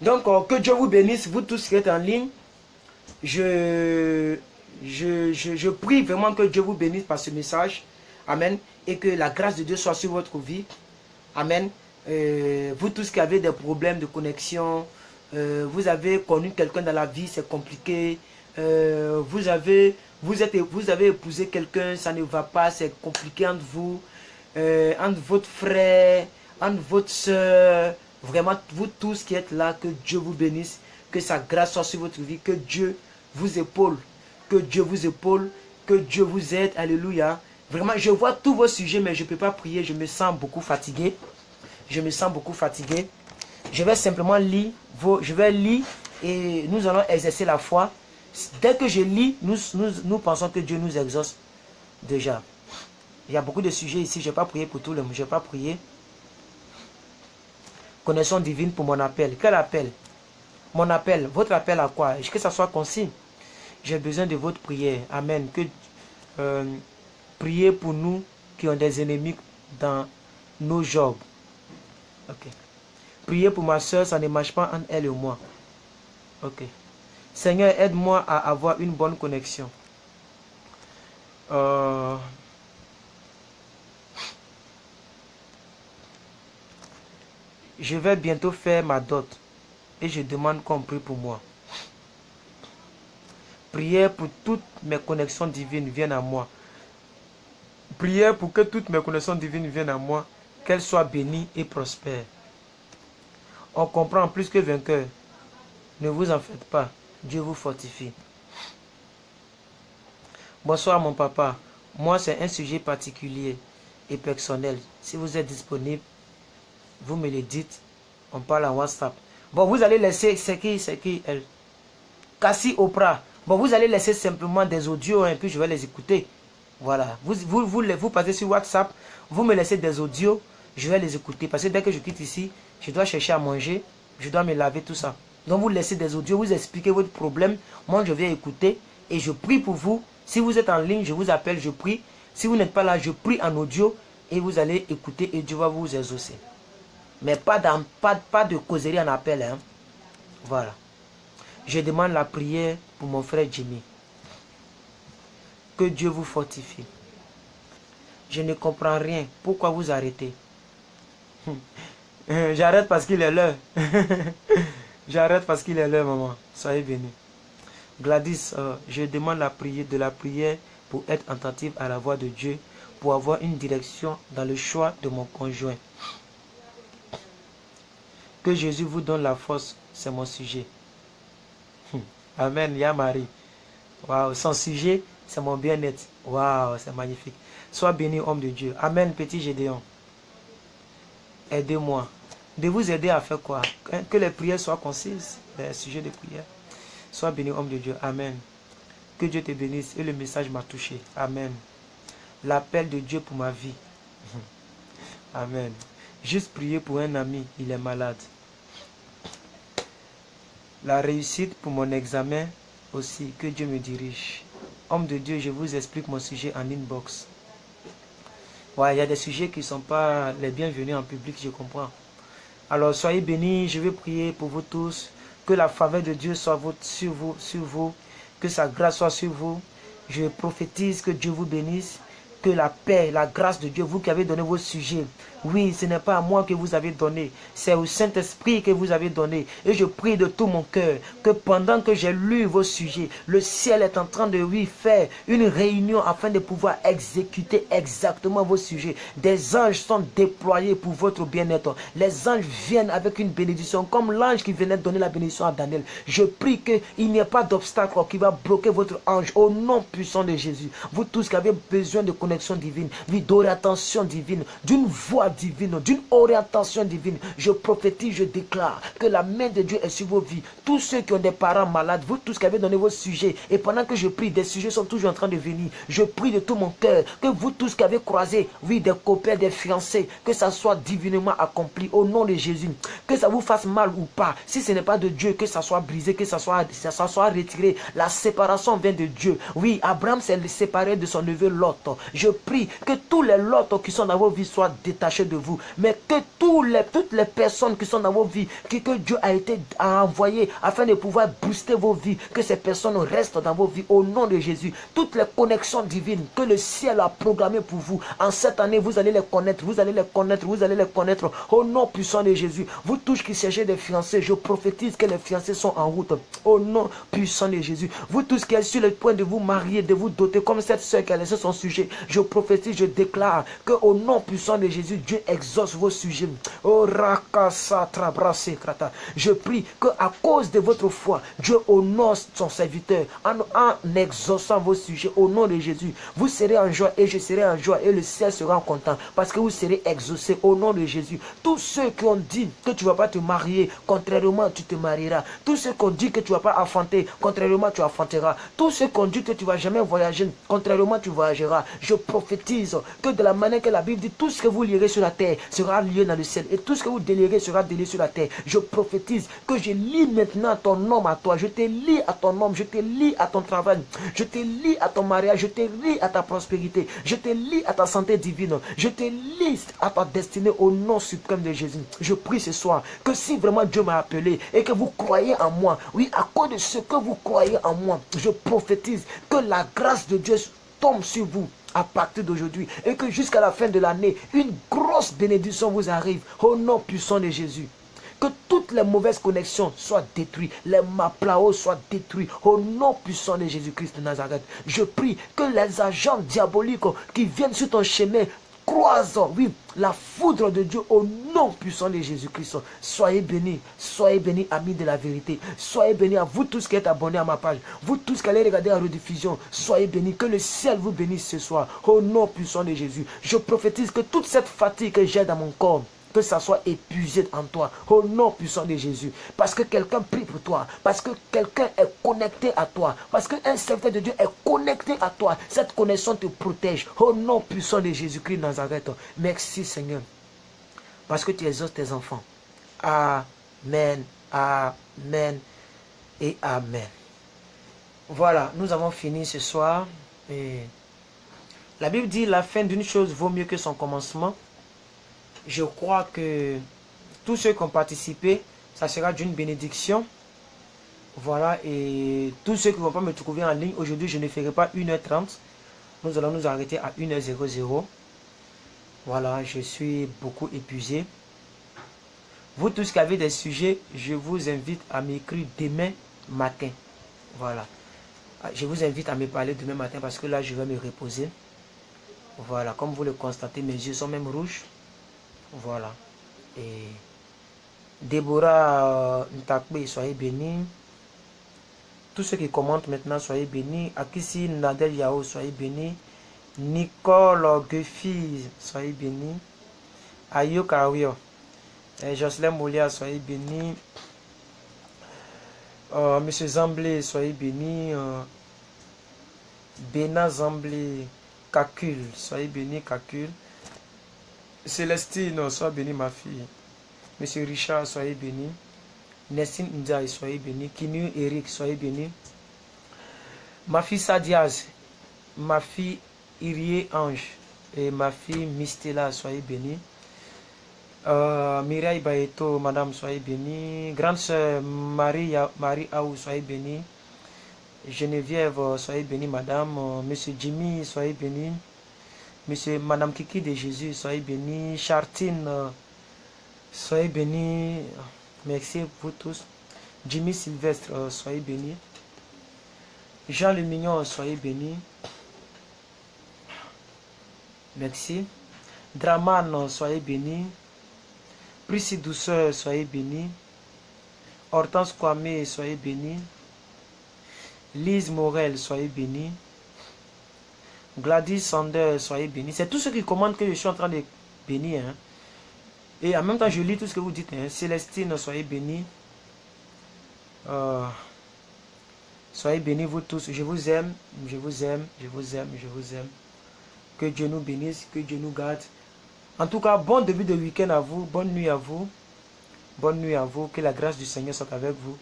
Donc, que Dieu vous bénisse, vous tous qui êtes en ligne. Je prie vraiment que Dieu vous bénisse par ce message. Amen. Et que la grâce de Dieu soit sur votre vie. Amen. Vous tous qui avez des problèmes de connexion, vous avez connu quelqu'un dans la vie, c'est compliqué. Vous avez épousé quelqu'un, ça ne va pas, c'est compliqué entre vous, entre votre frère, entre votre soeur. Vraiment, vous tous qui êtes là, que Dieu vous bénisse, que sa grâce soit sur votre vie, que Dieu vous épaule, que Dieu vous épaule, que Dieu vous aide. Alléluia. Vraiment, je vois tous vos sujets, mais je ne peux pas prier, je me sens beaucoup fatigué. Je me sens beaucoup fatigué. Je vais simplement lire, je vais lire et nous allons exercer la foi. Dès que je lis, nous pensons que Dieu nous exauce déjà. Il y a beaucoup de sujets ici. Je ne vais pas prier pour tout le monde. Je ne vais pas prier. Connexion divine pour mon appel. Quel appel? Mon appel. Votre appel à quoi? Que ça soit concis. J'ai besoin de votre prière. Amen. Que priez pour nous qui ont des ennemis dans nos jobs. Ok. Priez pour ma soeur, ça ne marche pas entre elle et moi. Ok. Seigneur, aide-moi à avoir une bonne connexion. Je vais bientôt faire ma dot et je demande qu'on prie pour moi. Prière pour toutes mes connexions divines viennent à moi. Prière pour que toutes mes connexions divines viennent à moi, qu'elles soient bénies et prospères. On comprend plus que vainqueur. Ne vous en faites pas. Dieu vous fortifie. Bonsoir mon papa. Moi c'est un sujet particulier et personnel. Si vous êtes disponible, vous me le dites. On parle en WhatsApp. Bon, vous allez laisser, c'est qui elle? Cassie Oprah. Bon, vous allez laisser simplement des audios et puis je vais les écouter. Voilà. Vous passez sur WhatsApp, vous me laissez des audios, je vais les écouter. Parce que dès que je quitte ici, je dois chercher à manger, je dois me laver, tout ça. Donc vous laissez des audios, vous expliquez votre problème. Moi, je vais écouter et je prie pour vous. Si vous êtes en ligne, je vous appelle, je prie. Si vous n'êtes pas là, je prie en audio et vous allez écouter et Dieu va vous exaucer. Mais pas de causerie en appel. Hein. Voilà. Je demande la prière pour mon frère Jimmy. Que Dieu vous fortifie. Je ne comprends rien. Pourquoi vous arrêtez? J'arrête parce qu'il est l'heure. J'arrête parce qu'il est l'heure, maman. Soyez bénis. Gladys, je demande de la prière pour être attentive à la voix de Dieu, pour avoir une direction dans le choix de mon conjoint. Que Jésus vous donne la force, c'est mon sujet. Amen, Marie. Waouh, son sujet, c'est mon bien-être. Waouh, c'est magnifique. Sois béni, homme de Dieu. Amen, petit Gédéon. Aidez-moi. De vous aider à faire quoi? Que les prières soient concises, les sujets de prière. Sois béni, homme de Dieu. Amen. Que Dieu te bénisse. Et le message m'a touché. Amen. L'appel de Dieu pour ma vie. Amen. Juste prier pour un ami, il est malade. La réussite pour mon examen aussi, que Dieu me dirige. Homme de Dieu, je vous explique mon sujet en inbox. Ouais, il y a des sujets qui ne sont pas les bienvenus en public, je comprends. Alors, soyez bénis, je vais prier pour vous tous. Que la faveur de Dieu soit sur vous. Que sa grâce soit sur vous. Je prophétise que Dieu vous bénisse. Que la paix, la grâce de Dieu, vous qui avez donné vos sujets, oui, ce n'est pas à moi que vous avez donné, c'est au Saint-Esprit que vous avez donné. Et je prie de tout mon cœur que pendant que j'ai lu vos sujets, le ciel est en train de faire une réunion afin de pouvoir exécuter exactement vos sujets. Des anges sont déployés pour votre bien-être. Les anges viennent avec une bénédiction, comme l'ange qui venait donner la bénédiction à Daniel. Je prie qu'il n'y ait pas d'obstacle qui va bloquer votre ange au nom puissant de Jésus. Vous tous qui avez besoin de connexion divine, d'orientation divine, d'une voix divine, d'une orientation divine, je prophétise, je déclare que la main de Dieu est sur vos vies. Tous ceux qui ont des parents malades, vous tous qui avez donné vos sujets, et pendant que je prie, des sujets sont toujours en train de venir. Je prie de tout mon cœur que vous tous qui avez croisé, oui, des copains, des fiancés, que ça soit divinement accompli au nom de Jésus. Que ça vous fasse mal ou pas, si ce n'est pas de Dieu, que ça soit brisé, que ça soit retiré. La séparation vient de Dieu. Oui, Abraham s'est séparé de son neveu Lot. Je prie que tous les Lot qui sont dans vos vies soient détachés de vous, mais que toutes les personnes qui sont dans vos vies, que Dieu a envoyé afin de pouvoir booster vos vies, que ces personnes restent dans vos vies au nom de Jésus. Toutes les connexions divines que le ciel a programmées pour vous, en cette année, vous allez les connaître, vous allez les connaître, vous allez les connaître au nom puissant de Jésus. Vous tous qui cherchez des fiancés, je prophétise que les fiancés sont en route au nom puissant de Jésus. Vous tous qui êtes sur le point de vous marier, de vous doter, comme cette soeur qui a laissé son sujet, je prophétise, je déclare que au nom puissant de Jésus, Dieu exauce vos sujets. Oh, je prie que à cause de votre foi, Dieu honore son serviteur en exaucant vos sujets au nom de Jésus. Vous serez en joie et je serai en joie et le ciel sera content parce que vous serez exaucés au nom de Jésus. Tous ceux qui ont dit que tu ne vas pas te marier, contrairement tu te marieras. Tous ceux qui ont dit que tu ne vas pas enfanter, contrairement tu enfanteras. Tous ceux qui ont dit que tu ne vas jamais voyager, contrairement tu voyageras. Je prophétise que de la manière que la Bible dit, tout ce que vous lirez sur la terre sera lié dans le ciel. Et tout ce que vous délirez sera délié sur la terre. Je prophétise que je lis maintenant ton nom à toi. Je te lis à ton nom. Je te lis à ton travail. Je te lis à ton mariage. Je te lis à ta prospérité. Je te lis à ta santé divine. Je te lis à ta destinée au nom suprême de Jésus. Je prie ce soir que si vraiment Dieu m'a appelé et que vous croyez en moi, oui, à cause de ce que vous croyez en moi, je prophétise que la grâce de Dieu tombe sur vous à partir d'aujourd'hui et que jusqu'à la fin de l'année, une grosse bénédiction vous arrive au nom puissant de Jésus. Que toutes les mauvaises connexions soient détruites, les maplaos soient détruits au nom puissant de Jésus-Christ de Nazareth. Je prie que les agents diaboliques qui viennent sur ton chemin croisent, oui, la foudre de Dieu au nom puissant de Jésus-Christ. Soyez bénis, amis de la vérité. Soyez bénis à vous tous qui êtes abonnés à ma page. Vous tous qui allez regarder la rediffusion, soyez bénis. Que le ciel vous bénisse ce soir au nom puissant de Jésus. Je prophétise que toute cette fatigue que j'ai dans mon corps, que ça soit épuisé en toi, au nom puissant de Jésus. Parce que quelqu'un prie pour toi, parce que quelqu'un est connecté à toi, parce qu'un serviteur de Dieu est connecté à toi. Cette connexion te protège, au nom puissant de Jésus-Christ de Nazareth. Merci Seigneur, parce que tu exauces tes enfants. Amen, amen et amen. Voilà, nous avons fini ce soir. Et la Bible dit la fin d'une chose vaut mieux que son commencement. Je crois que tous ceux qui ont participé, ça sera d'une bénédiction. Voilà, et tous ceux qui ne vont pas me trouver en ligne, aujourd'hui je ne ferai pas 1h30. Nous allons nous arrêter à 1h00. Voilà, je suis beaucoup épuisé. Vous tous qui avez des sujets, je vous invite à m'écrire demain matin. Voilà. Je vous invite à me parler demain matin parce que là je vais me reposer. Voilà, comme vous le constatez, mes yeux sont même rouges. Voilà. Et Déborah Ntakbe, soyez bénis. Tous ceux qui commentent maintenant, soyez bénis. Akisi Nadel Yao, soyez bénis. Nicole Guffy, soyez bénis. Ayo Kario. Jocelyn Moulia, soyez bénis. Monsieur Zamblé, soyez bénis. Bena Zamblé, Kakul, soyez bénis, Kakul. Célestine, sois bénie ma fille. Monsieur Richard, soyez béni. Nessine Ndiaye, soyez béni. Kinu Eric, soyez béni. Ma fille Sadiaz, ma fille Irie Ange et ma fille Mistela, soyez béni. Mireille Baeto, madame, soyez béni. Grande sœur Marie Aou, soyez béni. Geneviève, soyez béni, madame. Monsieur Jimmy, soyez béni. Monsieur, madame Kiki de Jésus, soyez béni. Chartine, soyez béni. Merci vous tous. Jimmy Sylvestre, soyez béni. Jean le Mignon, soyez béni. Merci. Draman, soyez béni. Prissy Douceur, soyez béni. Hortense Kwame, soyez béni. Lise Morel, soyez béni. Gladys Sander, soyez béni. C'est tout ce qui commande que je suis en train de bénir. Hein. Et en même temps, je lis tout ce que vous dites. Hein. Célestine, soyez béni. Soyez bénis vous tous. Je vous aime, je vous aime, je vous aime, je vous aime. Que Dieu nous bénisse, que Dieu nous garde. En tout cas, bon début de week-end à vous. Bonne nuit à vous. Bonne nuit à vous. Que la grâce du Seigneur soit avec vous.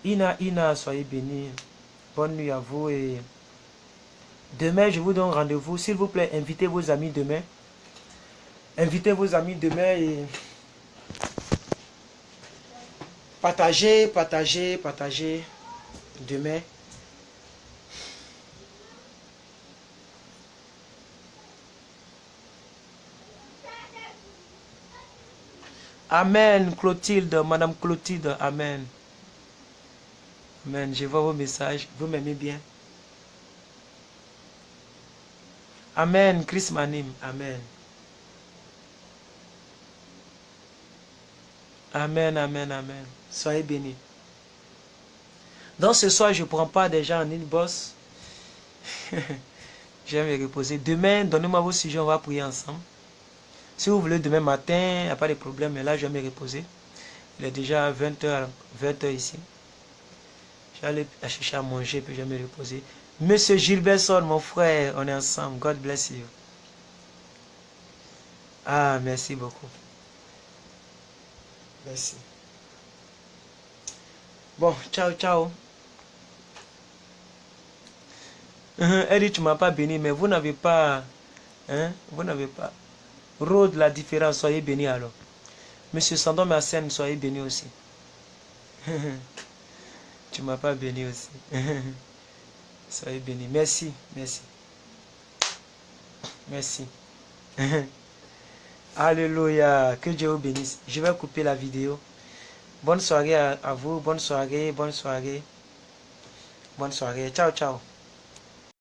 Ina, soyez bénis. Bonne nuit à vous et demain, je vous donne rendez-vous. S'il vous plaît, invitez vos amis demain. Invitez vos amis demain et partagez demain. Amen, Clotilde, Madame Clotilde, amen. Amen, je vois vos messages, vous m'aimez bien. Amen, Chris Manim, amen. Amen, amen, amen. Soyez bénis. Donc ce soir, je ne prends pas déjà en inbox. Je vais me reposer. Demain, donnez-moi vos sujets, on va prier ensemble. Si vous voulez demain matin, il n'y a pas de problème, mais là, je vais me reposer. Il est déjà 20h ici. Je vais aller chercher à manger, puis je vais me reposer. Monsieur Gilbertson, mon frère, on est ensemble. God bless you. Ah, merci beaucoup. Merci. Bon, ciao, ciao. Elle dit, tu m'as pas béni, mais vous n'avez pas... Hein? Vous n'avez pas... Rôde la différence, soyez bénis alors. Monsieur Sandon Mersenne, soyez béni aussi. Tu m'as pas béni aussi. Soyez béni. Merci, merci. Merci. Alléluia. Que Dieu vous bénisse. Je vais couper la vidéo. Bonne soirée à vous. Bonne soirée, bonne soirée. Bonne soirée. Ciao, ciao.